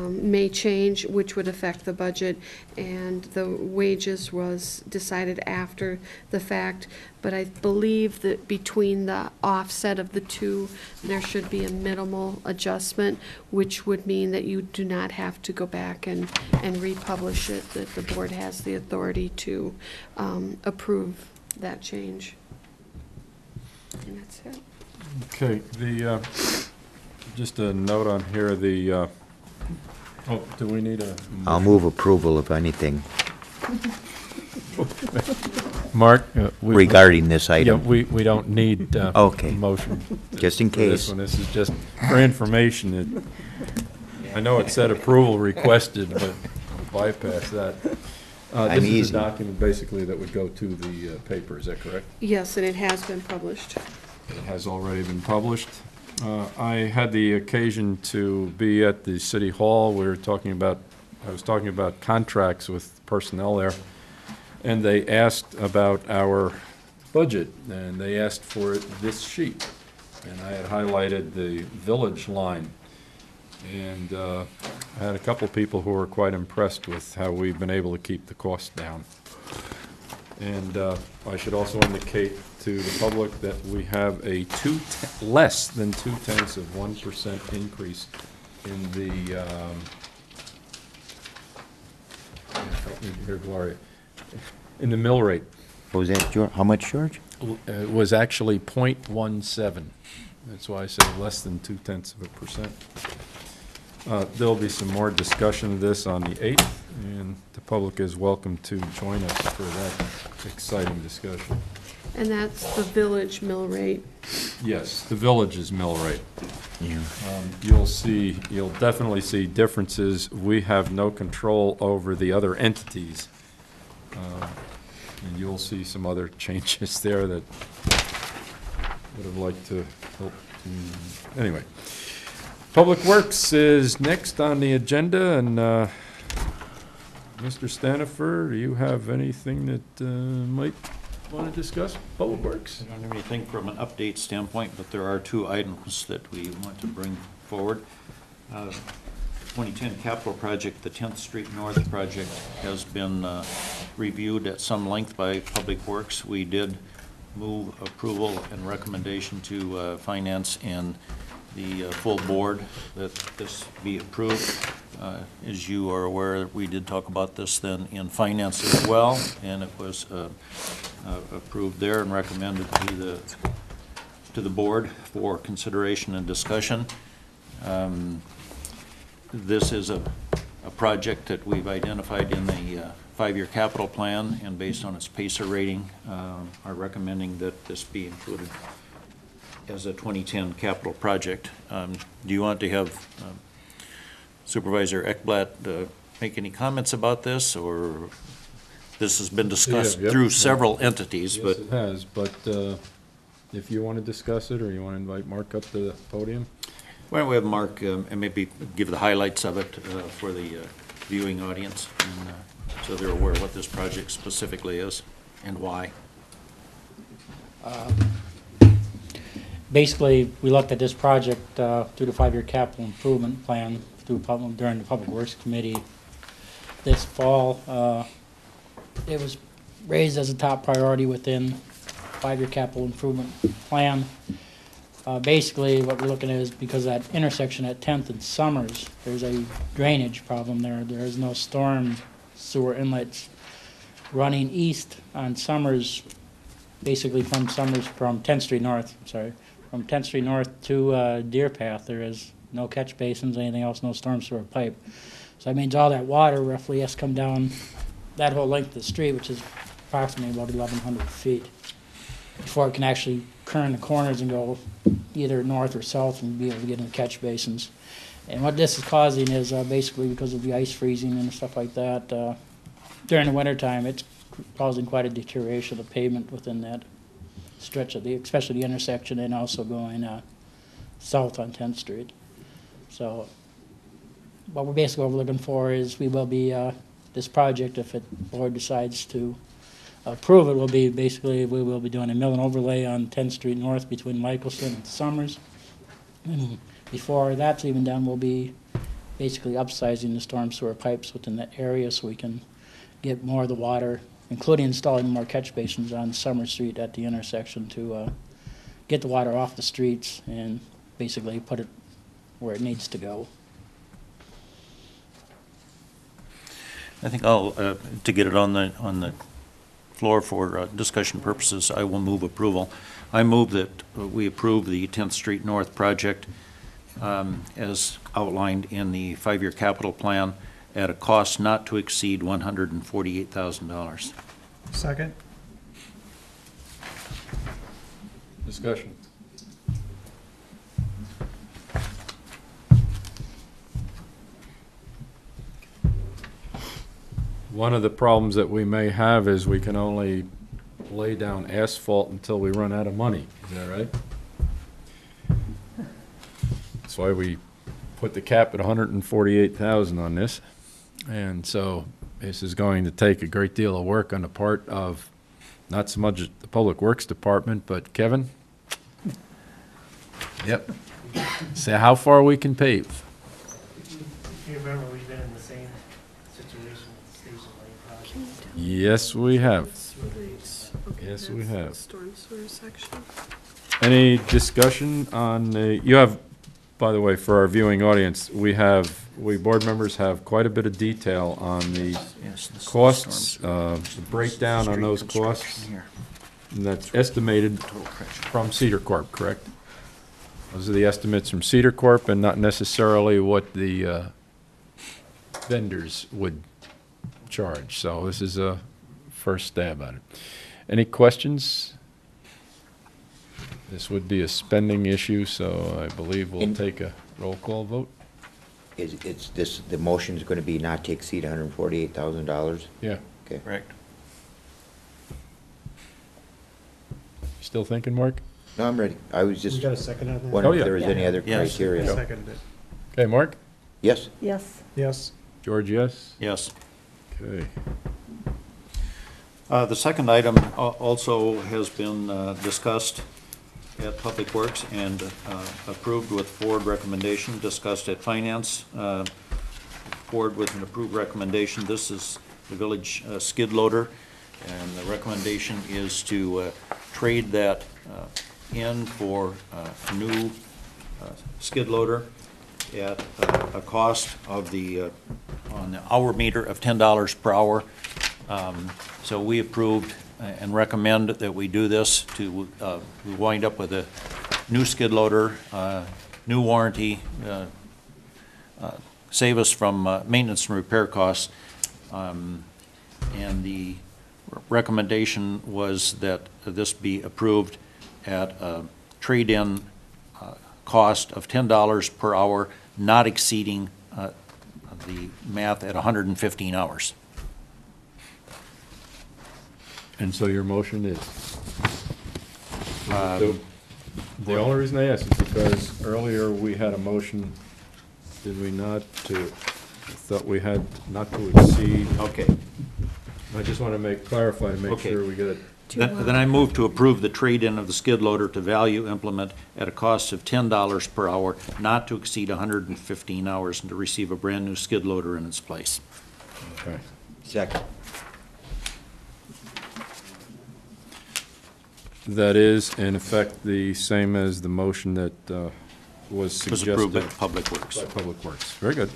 may change, which would affect the budget, and the wages was decided after the fact. But I believe that between the offset of the two, there should be a minimal adjustment, which would mean that you do not have to go back and republish it, that the board has the authority to approve that change. And that's it. Okay, just a note on here, do we need a? I'll move approval of anything Mark? regarding this Yeah, item. we don't need Okay. motion. Just in for this case. one. This is just for information. I know it said approval requested, but bypass that. I'm This is easy. a document basically that would go to the paper, is that correct? Yes, and it has been published. It has already been published. I had the occasion to be at the City Hall. I was talking about contracts with personnel there, and they asked about our budget, and they asked for this sheet. And I had highlighted the village line. And I had a couple people who were quite impressed with how we've been able to keep the costs down. And I should also indicate to the public that we have a less than 0.2% increase in the, help me here, Gloria, in the mill rate. What was that, George? How much, George? It was actually 0.17. That's why I say less than 0.2%. There'll be some more discussion of this on the 8th, and the public is welcome to join us for that exciting discussion. And that's the village mill rate. Yes, the village's mill rate. Yeah. You'll definitely see differences. We have no control over the other entities. And you'll see some other changes there that would have liked to help. Anyway. Public Works is next on the agenda, and Mr. Stanifer, do you have anything that might want to discuss? Public Works? I don't have anything from an update standpoint, but there are two items that we want to bring forward. 2010 capital project, the 10th Street North project, has been reviewed at some length by Public Works. We did move approval and recommendation to Finance and the full board that this be approved. As you are aware, we did talk about this then in Finance as well, and it was approved there and recommended to the board for consideration and discussion. This is a project that we've identified in the five-year capital plan, and based on its PACER rating, are recommending that this be included as a 2010 capital project. Do you want to have Supervisor Ekblad make any comments about this, or this has been discussed Yeah, through several entities? Yes, But it has, but if you want to discuss it, or you want to invite Mark up to the podium? why don't we have Mark and maybe give the highlights of it for the viewing audience, and, so they're aware of what this project specifically is and why. Basically, we looked at this project through the five-year capital improvement plan during the Public Works Committee this fall. It was raised as a top priority within five-year capital improvement plan. Basically, what we're looking at is because that intersection at 10th and Summers, there's a drainage problem there. There is no storm sewer inlets running east on Summers, basically from 10th Street North, from 10th Street North to Deer Path. There is no catch basins, anything else, no storm sewer pipe. So that means all that water roughly has to come down that whole length of the street, which is approximately about 1,100 feet, before it can actually turn the corners and go either north or south and be able to get in the catch basins. And what this is causing is basically because of the ice freezing and stuff like that, during the wintertime, it's causing quite a deterioration of the pavement within that stretch of especially the intersection, and also going south on 10th Street. So what we're looking for is we will be, this project, if the board decides to approve it, will be basically, we will be doing a mill and overlay on 10th Street North between Michelson and Summers. And before that's even done, we'll be basically upsizing the storm sewer pipes within that area so we can get more of the water, including installing more catch basins on Summer Street at the intersection to get the water off the streets and basically put it where it needs to go. I think I'll, to get it on the floor for discussion purposes, I will move approval. I move that we approve the 10th Street North project as outlined in the 5-year capital plan at a cost not to exceed $148,000. Second? Discussion. One of the problems that we may have is we can only lay down asphalt until we run out of money. Is that right? That's why we put the cap at 148,000 on this. And so this is going to take a great deal of work on the part of not so much the Public Works Department, but Kevin. Yep. Say how far we can pave. If you remember, we've been in the same situation with the Station Lane project. Yes, we have. Okay, Yes, we that's the have. storm sewer section. Any discussion on the, you have, by the way, for our viewing audience, we board members have quite a bit of detail on the costs, the breakdown on those costs. And that's estimated from Cedar Corp, correct? Those are the estimates from Cedar Corp and not necessarily what the vendors would charge. So this is a first stab at it. Any questions? This would be a spending issue, so I believe we'll take a roll call vote. The motion's gonna be not to exceed $148,000? Yeah. Okay. Correct. Still thinking, Mark? No, I'm ready. I was We just got a second on that? wondering Oh, yeah. if there was any other Yes. criteria. Seconded it. Okay, Mark? Yes? Yes. Yes. George, yes? Yes. Okay. The second item also has been discussed at Public Works and approved with board recommendation, discussed at Finance, board with an approved recommendation. This is the village skid loader, and the recommendation is to trade that in for a new skid loader at a cost of on the hour meter of $10 per hour. So we approved and recommend that we do this to we wind up with a new skid loader, new warranty, save us from maintenance and repair costs. And the recommendation was that this be approved at a trade-in cost of $10 per hour, not exceeding the math at 115 hours. And so your motion is? The only reason I asked is because earlier we had a motion, did we not, I thought we had not to exceed. Okay. I just want to clarify to make Okay. sure we get it. Then I move to approve the trade-in of the skid loader to Value Implement at a cost of $10 per hour, not to exceed 115 hours, and to receive a brand-new skid loader in its place. Okay. Second. That is, in effect, the same as the motion that was suggested. Was approved by Public Works. By Public Works. Very good.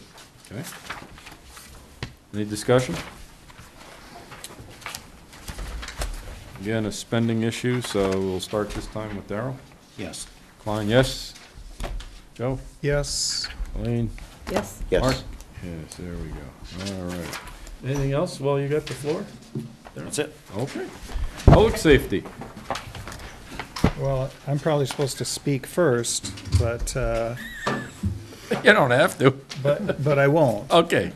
Okay. Any discussion? Again, a spending issue, so we'll start this time with Darrell. Yes. Klein, yes. Joe? Yes. Elaine? Yes. Yes. Mark? Yes, there we go. All right. Anything else while you got the floor? That's it. Okay. Public safety. Well, I'm probably supposed to speak first, but You don't have to. but I won't. Okay.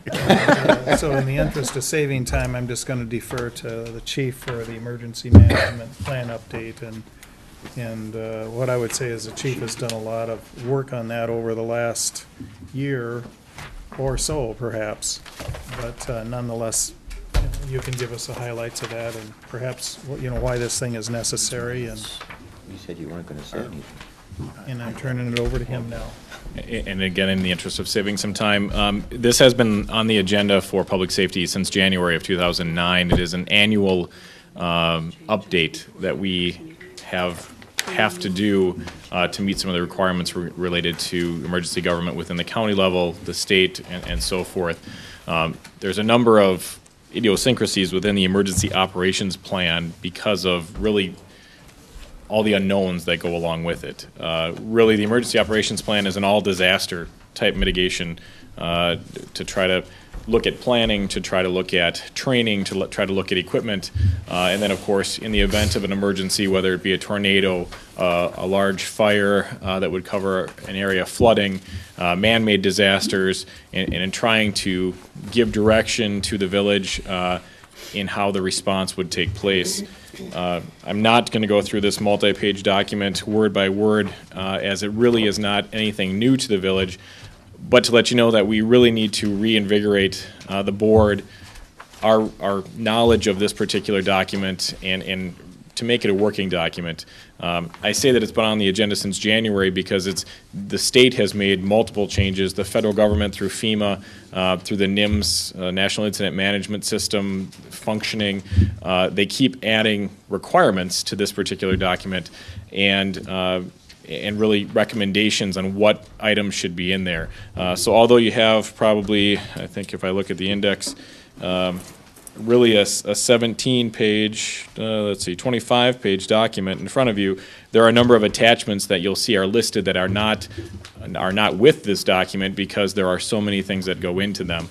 So in the interest of saving time, I'm just going to defer to the chief for the emergency management plan update. And what I would say is the chief has done a lot of work on that over the last year or so, perhaps. But nonetheless, you can give us the highlights of that and perhaps, why this thing is necessary. And You said you weren't going to say anything. I'm turning it over to him now. And again, in the interest of saving some time, this has been on the agenda for public safety since January of 2009. It is an annual update that we have to do to meet some of the requirements related to emergency government within the county level, the state, and so forth. There's a number of idiosyncrasies within the emergency operations plan because of really all the unknowns that go along with it. Really, the emergency operations plan is an all-disaster type mitigation to try to look at planning, to try to look at training, to try to look at equipment, and then, of course, in the event of an emergency, whether it be a tornado, a large fire that would cover an area, flooding, man-made disasters, and in trying to give direction to the village in how the response would take place. I'm not going to go through this multi-page document word by word, as it really is not anything new to the village, but to let you know that we really need to reinvigorate the board, our knowledge of this particular document, and to make it a working document. I say that it's been on the agenda since January because the state has made multiple changes. The federal government through FEMA, through the NIMS, National Incident Management System functioning, they keep adding requirements to this particular document and really recommendations on what items should be in there. So although you have probably, I think if I look at the index, really a 17-page, 25-page document in front of you, there are a number of attachments that you'll see are listed that are not with this document because there are so many things that go into them.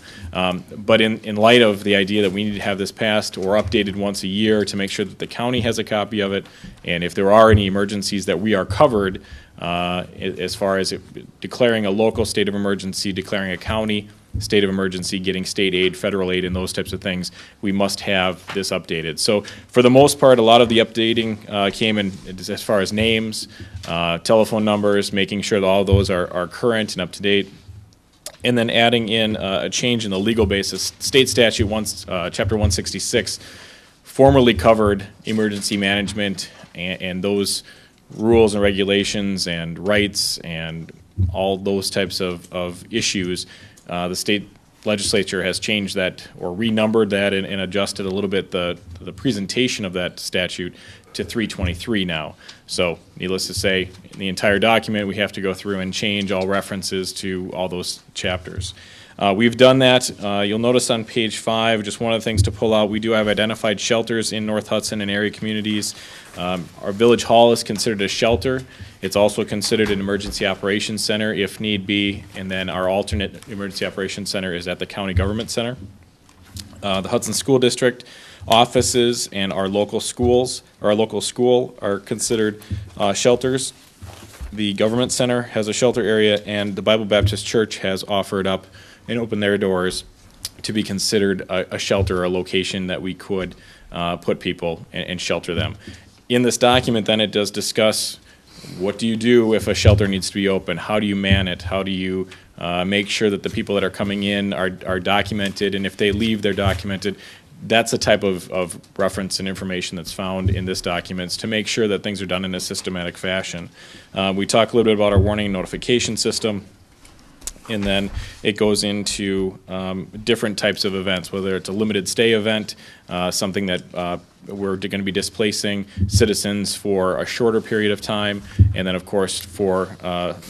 But in light of the idea that we need to have this passed or updated once a year to make sure that the county has a copy of it, and if there are any emergencies that we are covered, as far as declaring a local state of emergency, declaring a county state of emergency, getting state aid, federal aid, and those types of things, we must have this updated. So for the most part, a lot of the updating came in as far as names, telephone numbers, making sure that all of those are current and up to date, and then adding in a change in the legal basis. State statute chapter 166 formerly covered emergency management and those rules and regulations and rights and all those types of issues. The state legislature has changed that or renumbered that and adjusted a little bit the presentation of that statute to 323 now. So needless to say, in the entire document, we have to go through and change all references to all those chapters. We've done that. You'll notice on page 5, just one of the things to pull out, we do have identified shelters in North Hudson and area communities. Our village hall is considered a shelter. It's also considered an emergency operations center if need be, and then our alternate emergency operations center is at the county government center. The Hudson School District offices and our local schools, or our local school, are considered shelters. The government center has a shelter area, and the Bible Baptist Church has offered up and opened their doors to be considered a shelter or a location that we could put people and shelter them. In this document, then, it does discuss what do you do if a shelter needs to be open? How do you man it? How do you make sure that the people that are coming in are documented, and if they leave, they're documented? That's the type of reference and information that's found in this document to make sure that things are done in a systematic fashion. We talk a little bit about our warning and notification system. and then it goes into different types of events, whether it's a limited stay event, something that we're going to be displacing citizens for a shorter period of time, and then, of course, for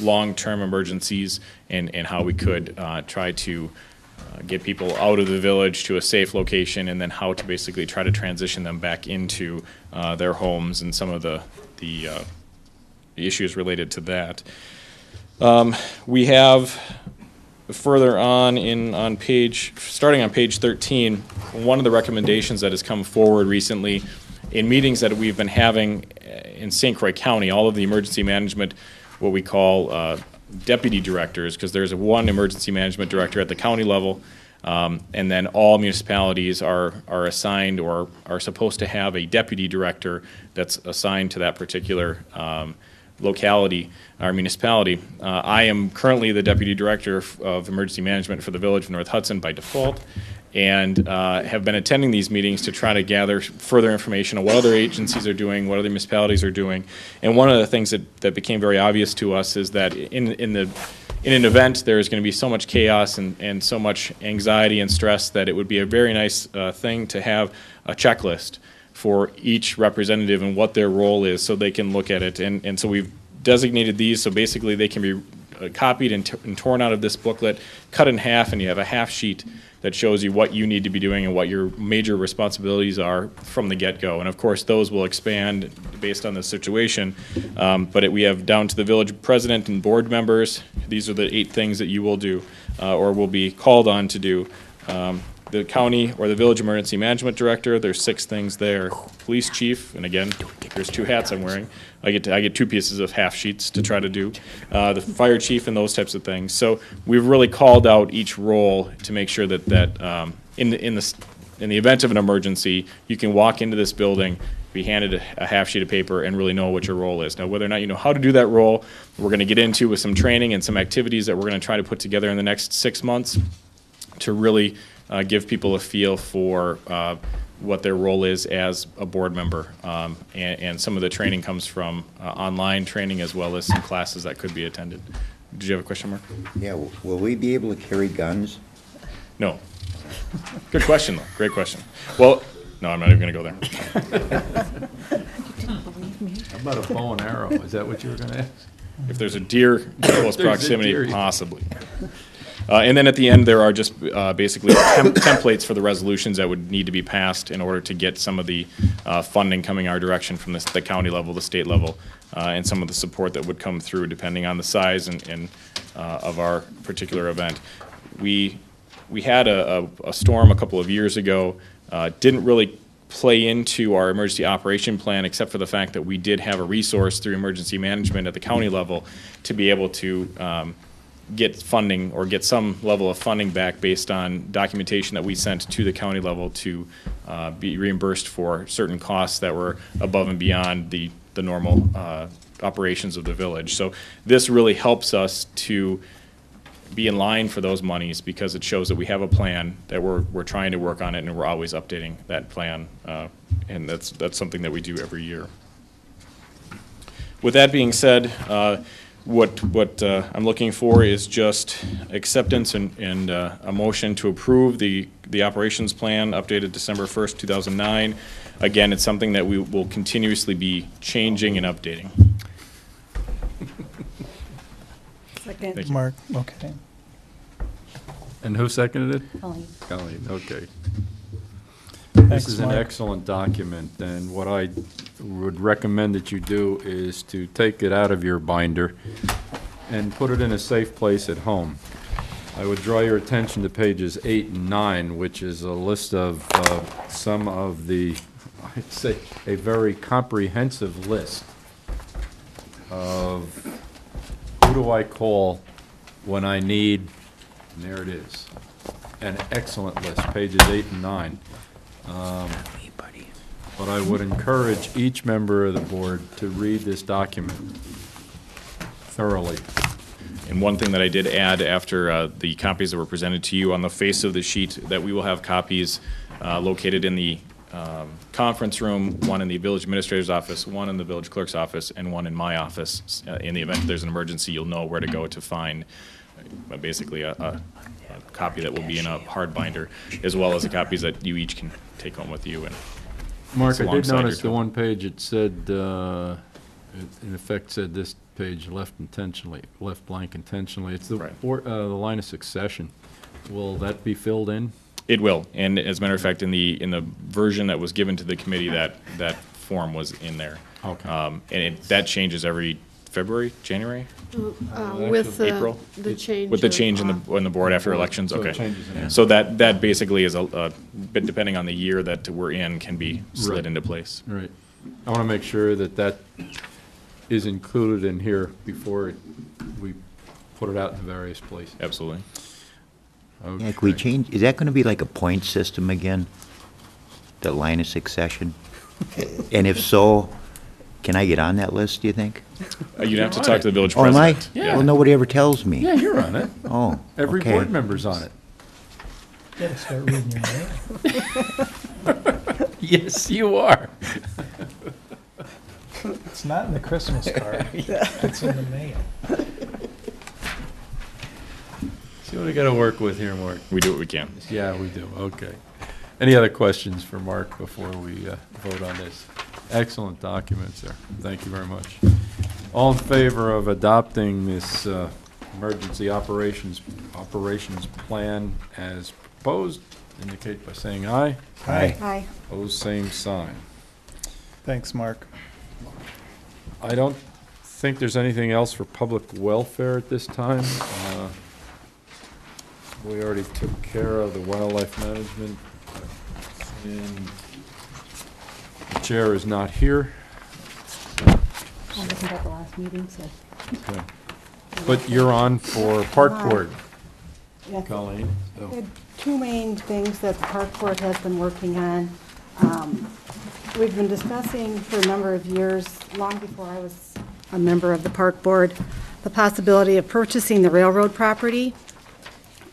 long-term emergencies and how we could try to get people out of the village to a safe location, and then how to basically try to transition them back into their homes and some of the issues related to that. We have further on starting on page 13, one of the recommendations that has come forward recently in meetings that we've been having in St. Croix County, all of the emergency management, what we call deputy directors, because there's one emergency management director at the county level, and then all municipalities are assigned or are supposed to have a deputy director that's assigned to that particular locality or municipality. I am currently the deputy director of emergency management for the village of North Hudson by default, and have been attending these meetings to try to gather further information on what other agencies are doing, what other municipalities are doing. And one of the things that became very obvious to us is that in an event there is going to be so much chaos and so much anxiety and stress that it would be a very nice thing to have a checklist for each representative and what their role is, so they can look at it. And so we've designated these, so basically they can be copied and torn out of this booklet, cut in half, and you have a half sheet that shows you what you need to be doing and what your major responsibilities are from the get-go. And of course, those will expand based on the situation. But we have down to the village president and board members. These are the 8 things that you will do or will be called on to do. The county or the village emergency management director, there's 6 things there. Police chief, and again, there's 2 hats I'm wearing. I get 2 pieces of half sheets to try to do. The fire chief and those types of things. So we've really called out each role to make sure that in the event of an emergency, you can walk into this building, be handed a half sheet of paper, and really know what your role is. Now, whether or not you know how to do that role, we're going to get into with some training and some activities that we're going to try to put together in the next 6 months to really give people a feel for what their role is as a board member. And some of the training comes from online training as well as some classes that could be attended. Did you have a question, Mark? Yeah, will we be able to carry guns? No. Good question, though. Great question. Well, no, I'm not even going to go there. How about a bow and arrow? Is that what you were going to ask? If there's a deer in close There's a proximity, deer. possibly. And then at the end, there are just basically templates for the resolutions that would need to be passed in order to get some of the funding coming our direction from the county level, the state level, and some of the support that would come through depending on the size and of our particular event. We had a storm a couple of years ago, didn't really play into our emergency operation plan except for the fact that we did have a resource through emergency management at the county level to be able to get funding or get some level of funding back based on documentation that we sent to the county level to be reimbursed for certain costs that were above and beyond the normal operations of the village. So this really helps us to be in line for those monies because it shows that we have a plan, that we're trying to work on it, and we're always updating that plan, and that's something that we do every year. With that being said, what I'm looking for is just acceptance and a motion to approve the operations plan updated December 1st, 2009. Again, it's something that we will continuously be changing and updating. Second. Thank you. Mark, okay. And who seconded it? Colleen. Colleen, okay. Thanks, This is an Mark. excellent document, and what I would recommend that you do is to take it out of your binder and put it in a safe place at home. I would draw your attention to pages 8 and 9, which is a list of some of the, I'd say, a very comprehensive list of who do I call when I need, and there it is. An excellent list, pages 8 and 9. But I would encourage each member of the board to read this document thoroughly. And one thing that I did add after the copies that were presented to you on the face of the sheet, that we will have copies located in the conference room, one in the village administrator's office, one in the village clerk's office, and one in my office. In the event that there's an emergency, you'll know where to go to find basically a copy that will be in a hard binder, as well as the copies that you each can take home with you. And Mark, it's I did alongside your notice the tool. one page, it said, it in effect said this page left blank intentionally. It's the, Right. the line of succession. Will that be filled in? It will, and as a matter of fact, in the version that was given to the committee, that form was in there. Okay. And that changes every February, January, With April? the change. With the of, change in the board after elections. So it Okay. changes in there. So that basically is a bit depending on the year that we're in, can be slid Right. into place. Right. I want to make sure that is included in here before we put it out in various places. Absolutely. Yeah, can we Okay. change, is that gonna be like a point system again? The line of succession? And if so, can I get on that list, do you think? You'd have to talk to the village Oh, am I? president. Yeah. Well, nobody ever tells me. Yeah, you're on it. Oh, Every okay. board member's on it. Gotta start reading your mail. Yes, you are. It's not in the Christmas card. It's in the mail. See what we got to work with here, Mark. We do what we can. Yeah, we do. Okay. Any other questions for Mark before we vote on this? Excellent documents there. Thank you very much. All in favor of adopting this emergency operations plan as proposed, indicate by saying aye. Aye. Aye. Opposed, same sign. Thanks, Mark. I don't think there's anything else for public welfare at this time. We already took care of the wildlife management, and the chair is not here. I wasn't at the last meeting, so. Okay. But you're on for park board, Yes. Colleen. So- We had two main things that the park board has been working on. We've been discussing for a number of years, long before I was a member of the park board, the possibility of purchasing the railroad property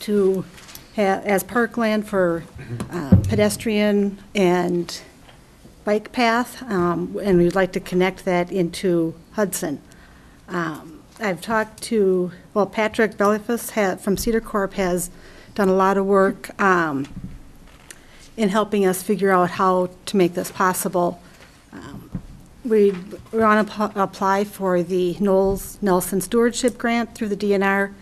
to as parkland for pedestrian and bike path, and we'd like to connect that into Hudson. I've talked to, well, Patrick Belifus from Cedar Corp has done a lot of work in helping us figure out how to make this possible. We want to apply for the Knowles Nelson Stewardship Grant through the DNR,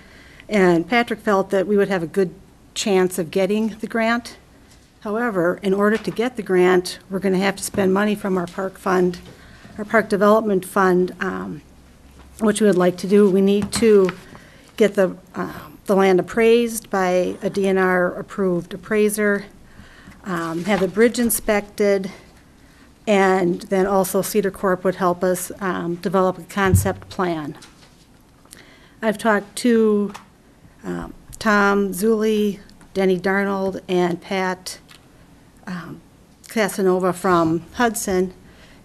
and Patrick felt that we would have a good chance of getting the grant. However, in order to get the grant, we're going to have to spend money from our park fund, our park development fund, which we would like to do. We need to get the land appraised by a DNR-approved appraiser, have the bridge inspected, and then also Cedar Corp would help us develop a concept plan. I've talked to Tom Zulli, Denny Darnold, and Pat Casanova from Hudson,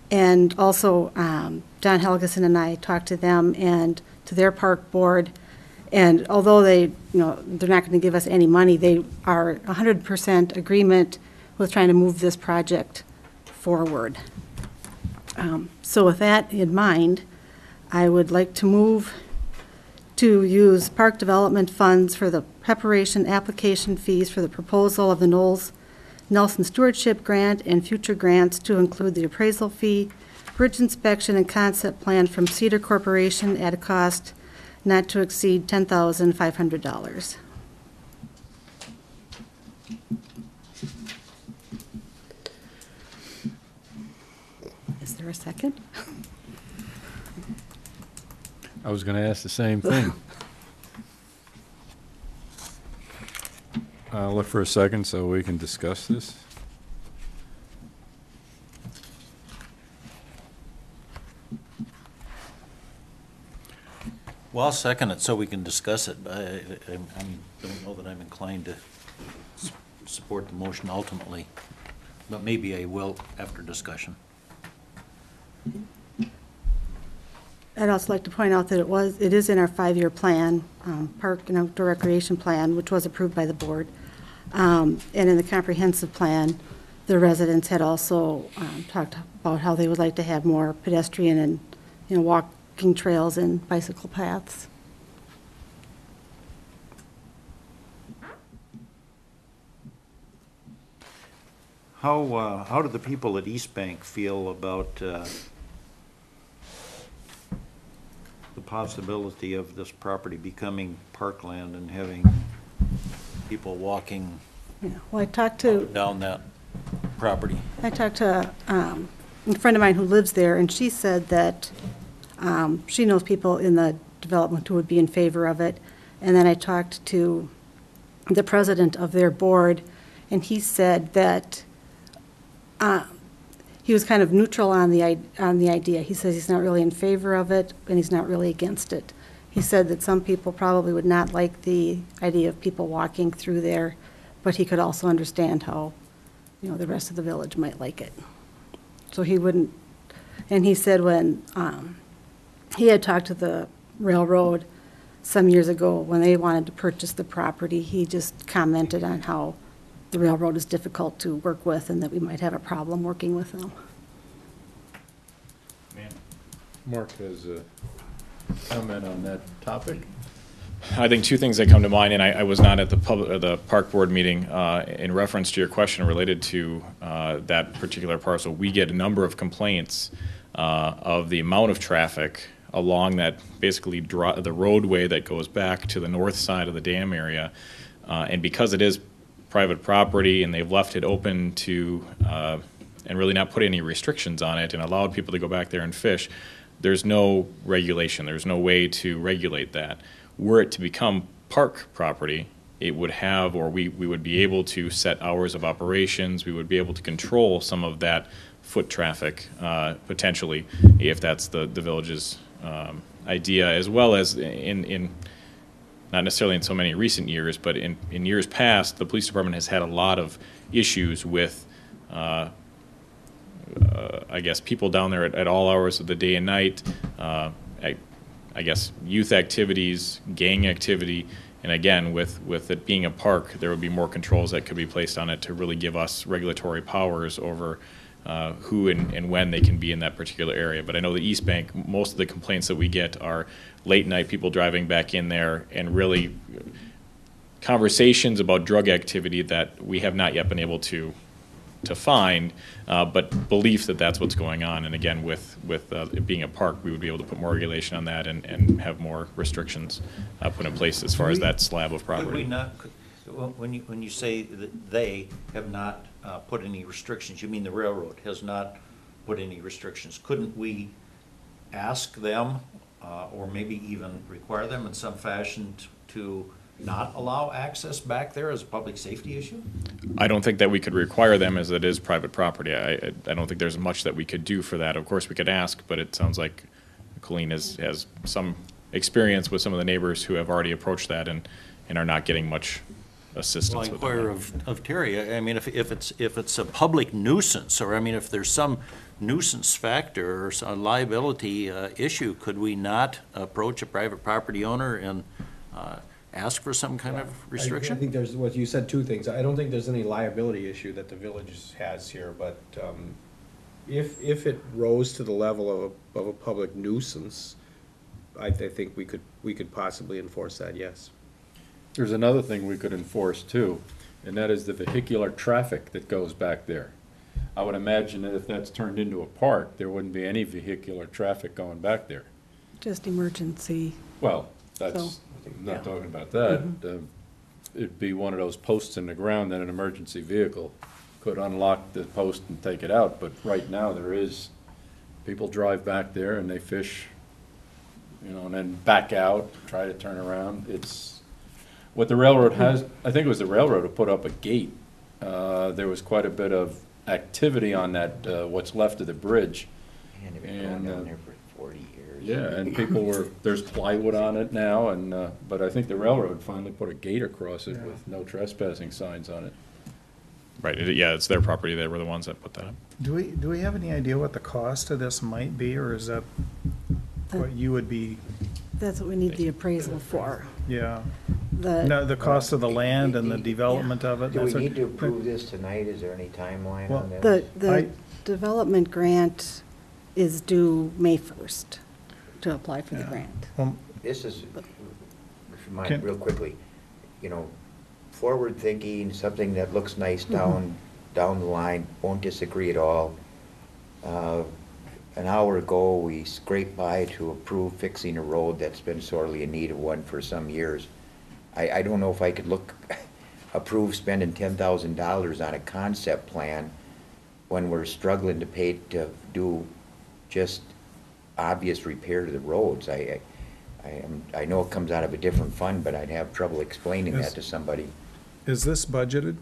and also Don Helgeson and I talked to them and to their park board. And although they're not going to give us any money, they are 100% agreement with trying to move this project forward. So with that in mind, I would like to move to use park development funds for the preparation application fees for the proposal of the Knowles Nelson Stewardship Grant and future grants to include the appraisal fee, bridge inspection, and concept plan from Cedar Corporation at a cost not to exceed $10,500. Is there a second? I was going to ask the same thing. Look for a second so we can discuss this. Well, I'll second it so we can discuss it, but I don't know that I'm inclined to support the motion ultimately, but maybe I will after discussion. I'd also like to point out that it is in our 5-year plan, park and outdoor recreation plan, which was approved by the board. And in the comprehensive plan, the residents had also talked about how they would like to have more pedestrian and, walking trails and bicycle paths. How do the people at East Bank feel about the possibility of this property becoming parkland and having people walking Yeah, well, I talked to, down that property? a friend of mine who lives there, and she said that she knows people in the development who would be in favor of it. And then I talked to the president of their board, and he said that he was kind of neutral on the idea. He says he's not really in favor of it, and he's not really against it. He said that some people probably would not like the idea of people walking through there, but he could also understand how, the rest of the village might like it. So he wouldn't, and he said when he had talked to the railroad some years ago when they wanted to purchase the property, he just commented on how the railroad is difficult to work with and that we might have a problem working with them. Mark has a comment on that topic. I think two things that come to mind, and I was not at the park board meeting in reference to your question related to that particular parcel. We get a number of complaints of the amount of traffic along that basically the roadway that goes back to the north side of the dam area, and because it is private property and they've left it open to and really not put any restrictions on it and allowed people to go back there and fish, there's no regulation. There's no way to regulate that. Were it to become park property, it would have, or we would be able to set hours of operations. We would be able to control some of that foot traffic potentially, if that's the village's idea, as well as in not necessarily in so many recent years, but in years past, the police department has had a lot of issues with I guess people down there at all hours of the day and night, I guess youth activities, gang activity, and again, with it being a park, there would be more controls that could be placed on it to really give us regulatory powers over who and when they can be in that particular area. But I know the East Bank, most of the complaints that we get are late night people driving back in there, and really conversations about drug activity that we have not yet been able to find, but belief that that's what's going on. And again, with it being a park, we would be able to put more regulation on that and have more restrictions put in place as far as that slab of Could we property. not, when you say that they have not put any restrictions, you mean the railroad has not put any restrictions? Couldn't we ask them, or maybe even require them in some fashion to not allow access back there as a public safety issue? I don't think that we could require them, as it is private property. I don't think there's much that we could do for that. Of course, we could ask, but it sounds like Colleen has some experience with some of the neighbors who have already approached that and are not getting much assistance Well, I with inquire that. of Terry, I mean, if it's a public nuisance, or I mean, if there's some nuisance factor or some liability issue, could we not approach a private property owner and ask for some kind of restriction? I think there's, what you said, two things. I don't think there's any liability issue that the village has here, but if it rose to the level of a public nuisance, I think we could possibly enforce that, yes. There's another thing we could enforce too, and that is the vehicular traffic that goes back there. I would imagine that if that's turned into a park, there wouldn't be any vehicular traffic going back there. Just emergency. Well, that's, So, I'm not yeah. talking about that. It'd be one of those posts in the ground that an emergency vehicle could unlock the post and take it out, but right now there is, people drive back there and they fish, and then back out, try to turn around. It's, what the railroad has, I think it was the railroad who put up a gate. There was quite a bit of activity on that, what's left of the bridge. And they've been going down there for 40 years. Yeah, and people were, there's plywood on it now, and, but I think the railroad finally put a gate across it with no trespassing signs on it. Right, yeah, it's their property. They were the ones that put that up. Do we have any idea what the cost of this might be, or is that what you would be, That's what we need the appraisal for. yeah? The, No, the cost of the land and the development of it? Do we that's what- need to approve this tonight? Is there any timeline Well, on this? the development grant is due May 1st to apply for the Yeah. grant. Well, This is, Can- real quickly, forward thinking, something that looks nice down down the line, won't disagree at all. An hour ago, we scraped by to approve fixing a road that's been sorely in need of one for some years. I don't know if I could approve spending $10,000 on a concept plan when we're struggling to pay to do just obvious repair to the roads. I know it comes out of a different fund, but I'd have trouble explaining that to somebody. Is this budgeted?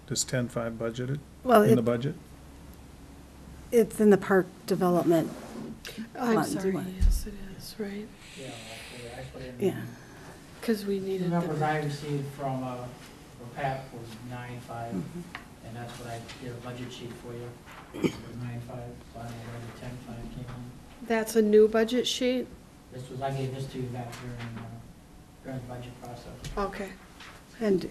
Is 10.5 budgeted Well, in the budget? It's in the park development. I'm Funds, you sorry, want- yes, it is, right? Yeah, actually, I put in. Yeah. Because we The needed numbers the, I received from PAP was 9.5, and that's what I did a budget sheet for you. It was 9.5, so I don't know where the 10.5 came from. that's a new budget sheet? This was, I gave this to you back during the budget process. Okay. And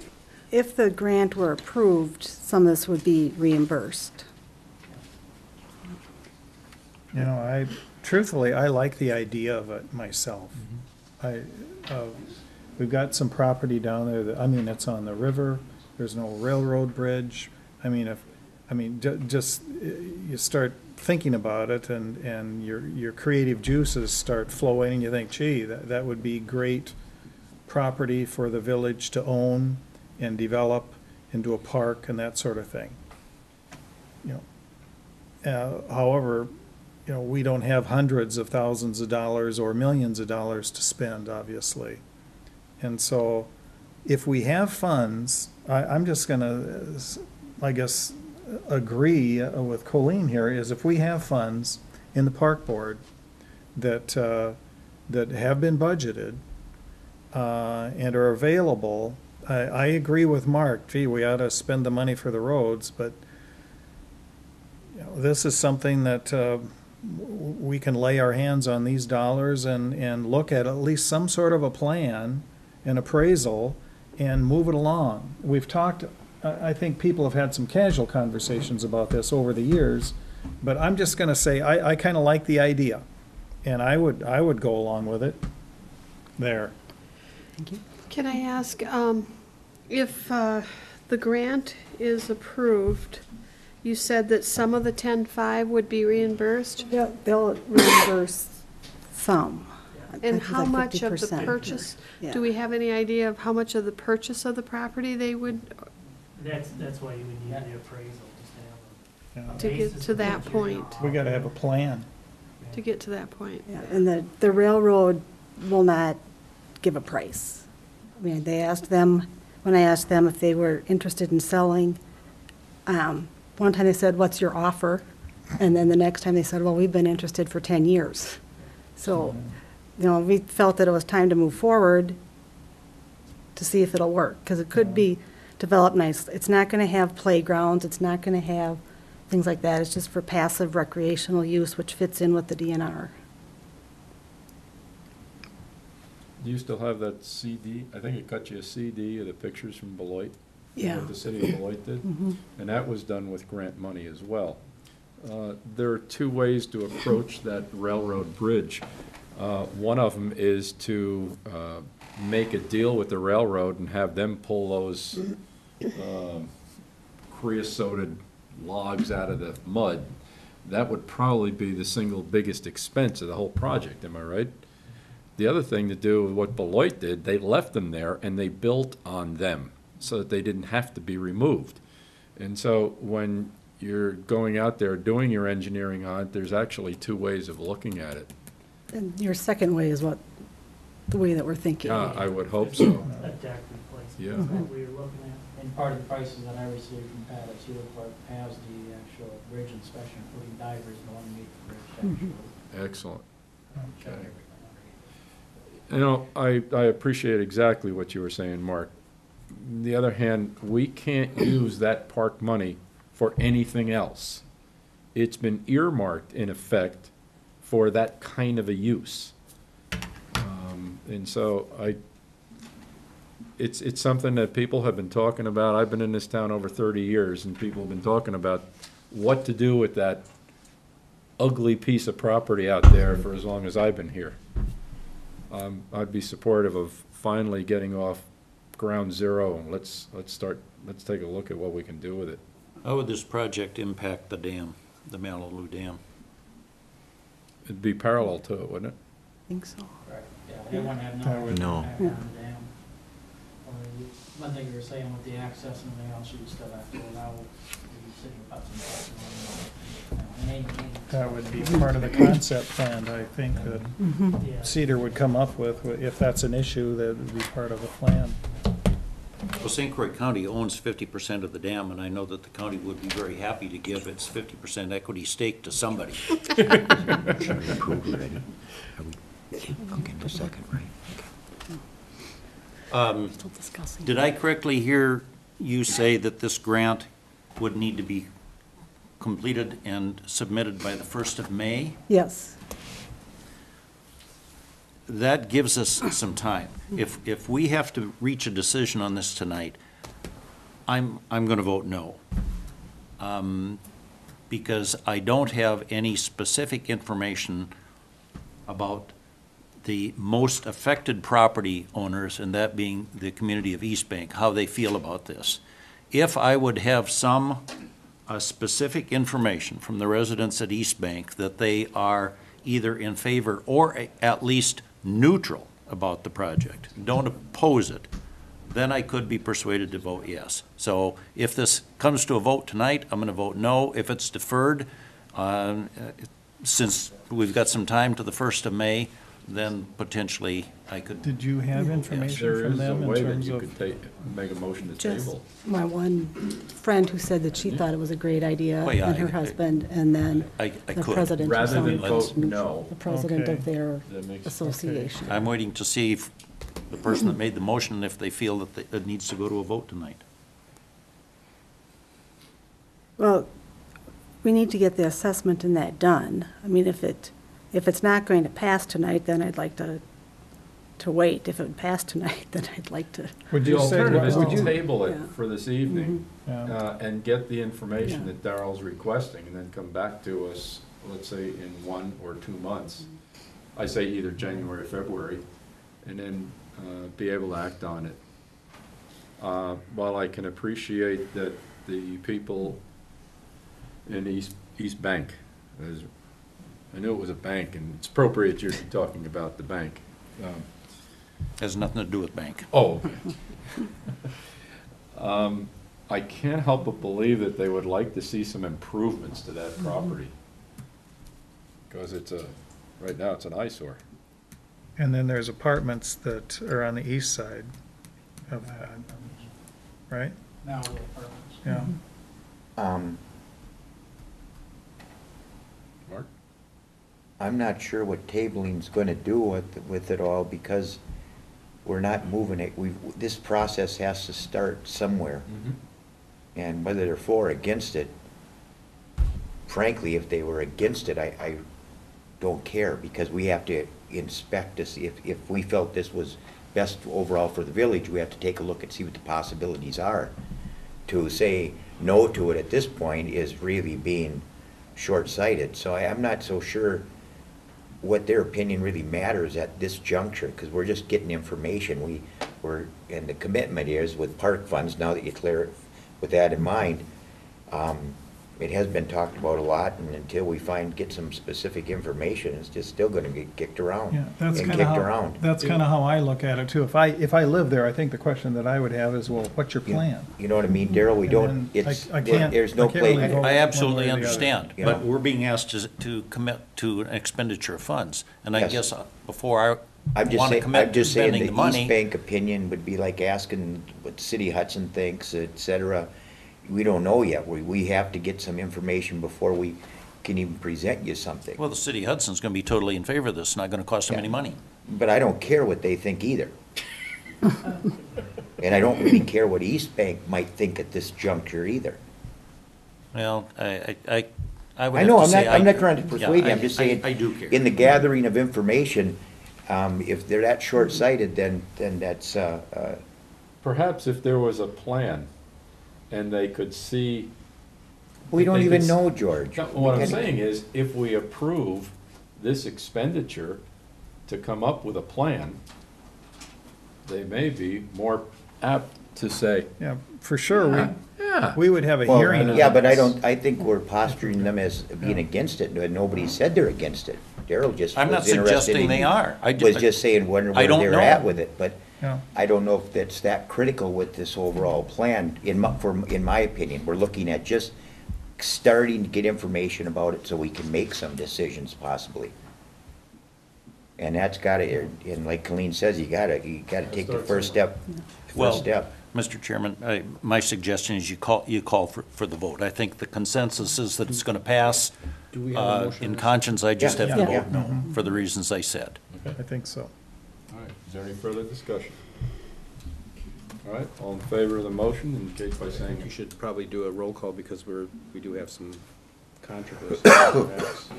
if the grant were approved, some of this would be reimbursed. You know, truthfully, I like the idea of it myself. We've got some property down there that, I mean, it's on the river, there's no railroad bridge. I mean, just, you start thinking about it and your creative juices start flowing and you think, gee, that would be great property for the village to own and develop into a park and that sort of thing. You know, however, you know, we don't have hundreds of thousands of dollars or millions of dollars to spend, obviously. And so if we have funds, I'm just going to, I guess, agree with Colleen here, is if we have funds in the park board that have been budgeted and are available, I agree with Mark, gee, we ought to spend the money for the roads, but you know, this is something that we can lay our hands on these dollars and look at least some sort of a plan, an appraisal, and move it along. We've talked, I think people have had some casual conversations about this over the years, but I'm just going to say I kind of like the idea, and I would go along with it. There. Thank you. Can I ask, if the grant is approved, you said that some of the 10.5 would be reimbursed? They'll reimburse some. I And think it's how like much of the 50%. purchase, Yeah. do we have any idea of how much of the purchase of the property they would, That's why you would need the appraisal, just to have a to get basis to of that what you're point? We got to have a plan. To get to that point? Yeah, and the railroad will not give a price. I mean, they asked them, when I asked them if they were interested in selling, one time they said, what's your offer? And then the next time they said, well, we've been interested for 10 years. So, you know, we felt that it was time to move forward to see if it'll work, because it could be developed nice. It's not going to have playgrounds, it's not going to have things like that. It's just for passive recreational use, which fits in with the DNR. Do you still have that CD? I think it cut you a CD of the pictures from Beloit. Yeah. What the city of Beloit did. And that was done with grant money as well. There are two ways to approach that railroad bridge. One of them is to make a deal with the railroad and have them pull those creosoted logs out of the mud. That would probably be the single biggest expense of the whole project, am I right? The other thing to do with what Beloit did, they left them there and they built on them so that they didn't have to be removed. And so when you're going out there doing your engineering on it, there's actually two ways of looking at it. And your second way is what, the way that we're thinking. I would hope so. A deck replacement, Yeah. is what we were looking at. And part of the prices that I received from Pat is he has the actual bridge inspection, including divers going to meet the bridge actually. Excellent. Check Okay. everything. You know, I appreciate exactly what you were saying, Mark. On the other hand, we can't use that park money for anything else. It's been earmarked, in effect, for that kind of a use. And so it's something that people have been talking about. I've been in this town over 30 years, and people have been talking about what to do with that ugly piece of property out there for as long as I've been here. I'd be supportive of finally getting off ground zero and let's take a look at what we can do with it. How would this project impact the dam, the Malibu Dam? It'd be parallel to it, wouldn't it? I think so. Yeah, they wouldn't have That no would- No. impact on the dam. One thing you were saying with the access and everything else, you would still have to allow the city of Hudson. That would be part of the concept plan, I think, that Yeah. Cedar would come up with. If that's an issue, that would be part of the plan. Well, St. Croix County owns 50% of the dam, and I know that the county would be very happy to give its 50% equity stake to somebody. Should we approve already? Are we, okay, in a second, right? Still discussing. Did I correctly hear you say that this grant would need to be completed and submitted by the 1st of May? Yes. That gives us some time. If we have to reach a decision on this tonight, I'm going to vote no. Because I don't have any specific information about the most affected property owners, and that being the community of East Bank, how they feel about this. If I would have some specific information from the residents at East Bank that they are either in favor or at least neutral about the project, don't oppose it, then I could be persuaded to vote yes. So if this comes to a vote tonight, I'm going to vote no. If it's deferred, since we've got some time to the 1st of May, then potentially I could. Did you have information There from is a them in way that terms you of? could make a motion to Just table. my one friend who said that she thought it was a great idea, Well, yeah, and her husband, and then I the could. president. of Rather than some- vote no. The president Okay. of their That makes- association. I'm waiting to see if the person that made the motion, if they feel that it needs to go to a vote tonight. Well, we need to get the assessment and that done. I mean, if it's not going to pass tonight, then I'd like to wait. If it passed tonight, then I'd like to. Would The you say? alternative is would to you- table it Yeah. for this evening Yeah. and get the information Yeah. that Darrell's requesting, and then come back to us, let's say, in 1 or 2 months. I say either January or February, and then be able to act on it. While I can appreciate that the people in East Bank, I knew it was a bank, and it's appropriate you're talking about the bank. Has nothing to do with bank. Oh. I can't help but believe that they would like to see some improvements to that property. Because right now it's an eyesore. And then there's apartments that are on the east side of that, right? Now the apartments. Yeah. Mark? I'm not sure what tabling's gonna do with it all, because we're not moving it. This process has to start somewhere. And whether they're for or against it, frankly, if they were against it, I don't care, because we have to inspect to see if we felt this was best overall for the village, we have to take a look and see what the possibilities are. To say no to it at this point is really being short-sighted. So I'm not so sure what their opinion really matters at this juncture, because we're just getting information. And the commitment is with park funds, now that you clear it with that in mind, it has been talked about a lot, and until we get some specific information, it's just still gonna get kicked around. Yeah, that's and kind of kicked how, around. that's kind of how I look at it too. If I live there, I think the question that I would have is, well, what's your plan? You know what I mean, Daryl? We And don't, then it's, I can't- there's no I can't really place. vote. I absolutely one way or the other. understand, Yeah. but we're being asked to commit to an expenditure of funds. And I Yes. guess before I I'm just want to saying, commit I'm to just saying spending the the money. East Bank opinion would be like asking what City Hudson thinks, et cetera. We don't know yet. We have to get some information before we can even present you something. Well, the city of Hudson's going to be totally in favor of this, it's not going to cost them Yeah. any money. But I don't care what they think either. And I don't really care what East Bank might think at this juncture either. Well, I would I have know, to say. I'm not trying to yeah, persuade you, I'm just saying. I do care. In the gathering of information, if they're that short-sighted, then that's, Perhaps if there was a plan and they could see. we don't they even could s- know, George. No, What I'm We gotta- saying is, if we approve this expenditure to come up with a plan, they may be more apt to say, Yeah, for sure. yeah, Yeah. We would have a Well, hearing on yeah, but this. I think we're posturing them as being against it, and nobody said they're against it. Daryl just I'm not was interested suggesting in. they are. Was just saying where I don't they're know. at with it, but Yeah. I don't know if that's that critical with this overall plan, in my opinion. We're looking at just starting to get information about it so we can make some decisions possibly. And that's gotta, and like Colleen says, you gotta take the first step, Well, first step. Mr. Chairman, my suggestion is you call for the vote. I think the consensus is that it's going to pass. Do we have a motion? In conscience, I just Yeah, have to yeah. vote no, for the reasons I said. I think so. All right, is there any further discussion? All right, all in favor of the motion, indicate by saying. You should probably do a roll call because we do have some controversy. perhaps.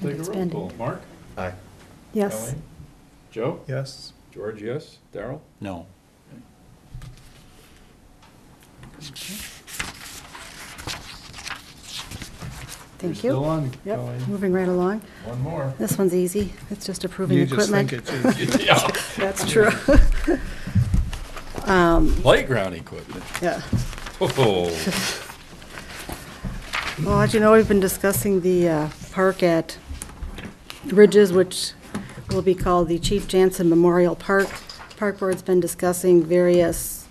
We'll take a roll call. Mark? Aye. Yes. Colleen? Joe? Yes? George, yes? Daryl? No. Thank You're you. still on, Yep, Colleen. moving right along. One more. This one's easy. It's just approving You just equipment. think it's easy. Yeah. That's true. Playground equipment. Yeah. Oh, Well, as you know, we've been discussing the park at Ridges, which will be called the Chief Jansen Memorial Park. Park Board's been discussing various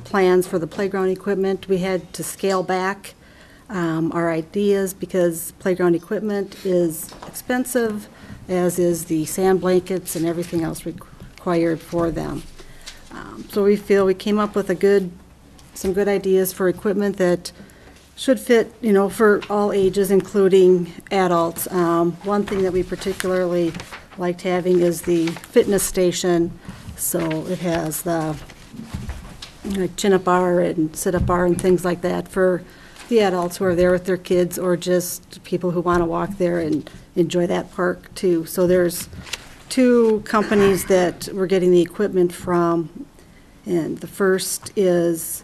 plans for the playground equipment. We had to scale back our ideas because playground equipment is expensive, as is the sand blankets and everything else required for them. So we feel we came up with some good ideas for equipment that should fit, for all ages, including adults. One thing that we particularly liked having is the fitness station. So it has the chin-up bar and sit-up bar and things like that for the adults who are there with their kids, or just people who want to walk there and enjoy that park too. So there's 2 companies that we're getting the equipment from, and the first is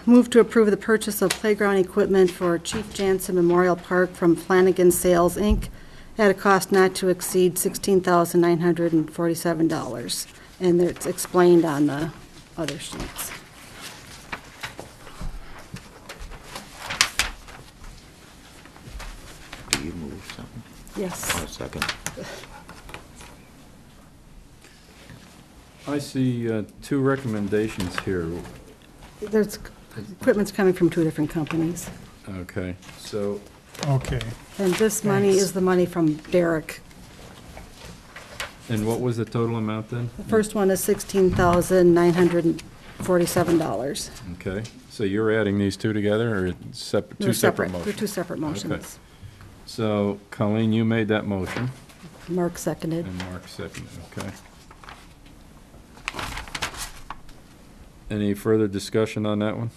move to approve the purchase of playground equipment for Chief Jansen Memorial Park from Flanagan Sales, Inc. at a cost not to exceed $16,947. And it's explained on the other sheets. Do you move something? Yes. I'll second. I see 2 recommendations here. There's, equipment's coming from 2 different companies. Okay, so, Okay. And this money is the money from Derek. and what was the total amount then? The first one is $16,947. Okay, so you're adding these 2 together, or separate, 2 separate motions? They're 2 separate motions. Okay. So, Colleen, you made that motion, Mark seconded. and Mark seconded, okay. Any further discussion on that one?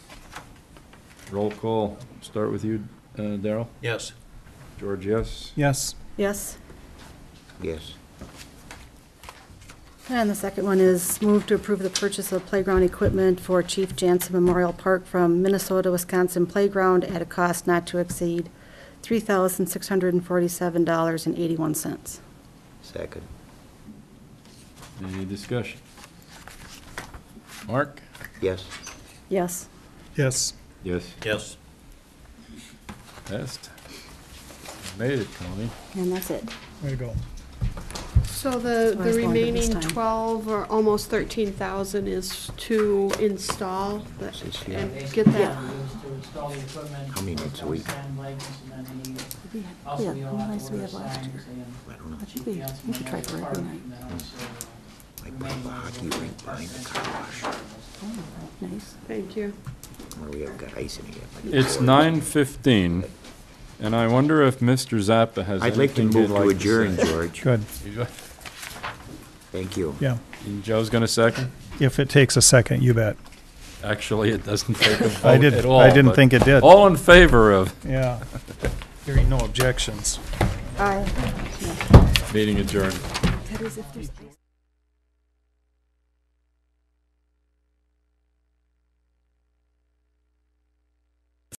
Roll call, start with you, Daryl? Yes. George, yes? Yes? Yes. Yes. And the second one is move to approve the purchase of playground equipment for Chief Jansen Memorial Park from Minnesota, Wisconsin Playground at a cost not to exceed $3,647.81. Second. Any discussion? Mark? Yes. Yes. Yes. Yes. Yes. Passed. Made it, Colleen. And that's it. Way to go. So the Well, it's longer this remaining time. 12 or almost 13,000 is to install and get Yeah. that. How many nights a week? Yeah, how many nights we had last year? I don't know. I think we should try for every night. Like put up a hockey rink behind the car wash, Nice. Thank you. where we haven't got ice in it yet. It's 9:15, and I wonder if Mr. Zappa has I'd like to anything move he'd to like adjourn, say. George. Good. Thank you. Yeah. Joe's gonna second? If it takes a second, you bet. Actually, it doesn't take a I vote did. at all. I didn't but think it did. All in favor of Yeah. Hearing no objections. Aye. meeting adjourned. That is if there's ice.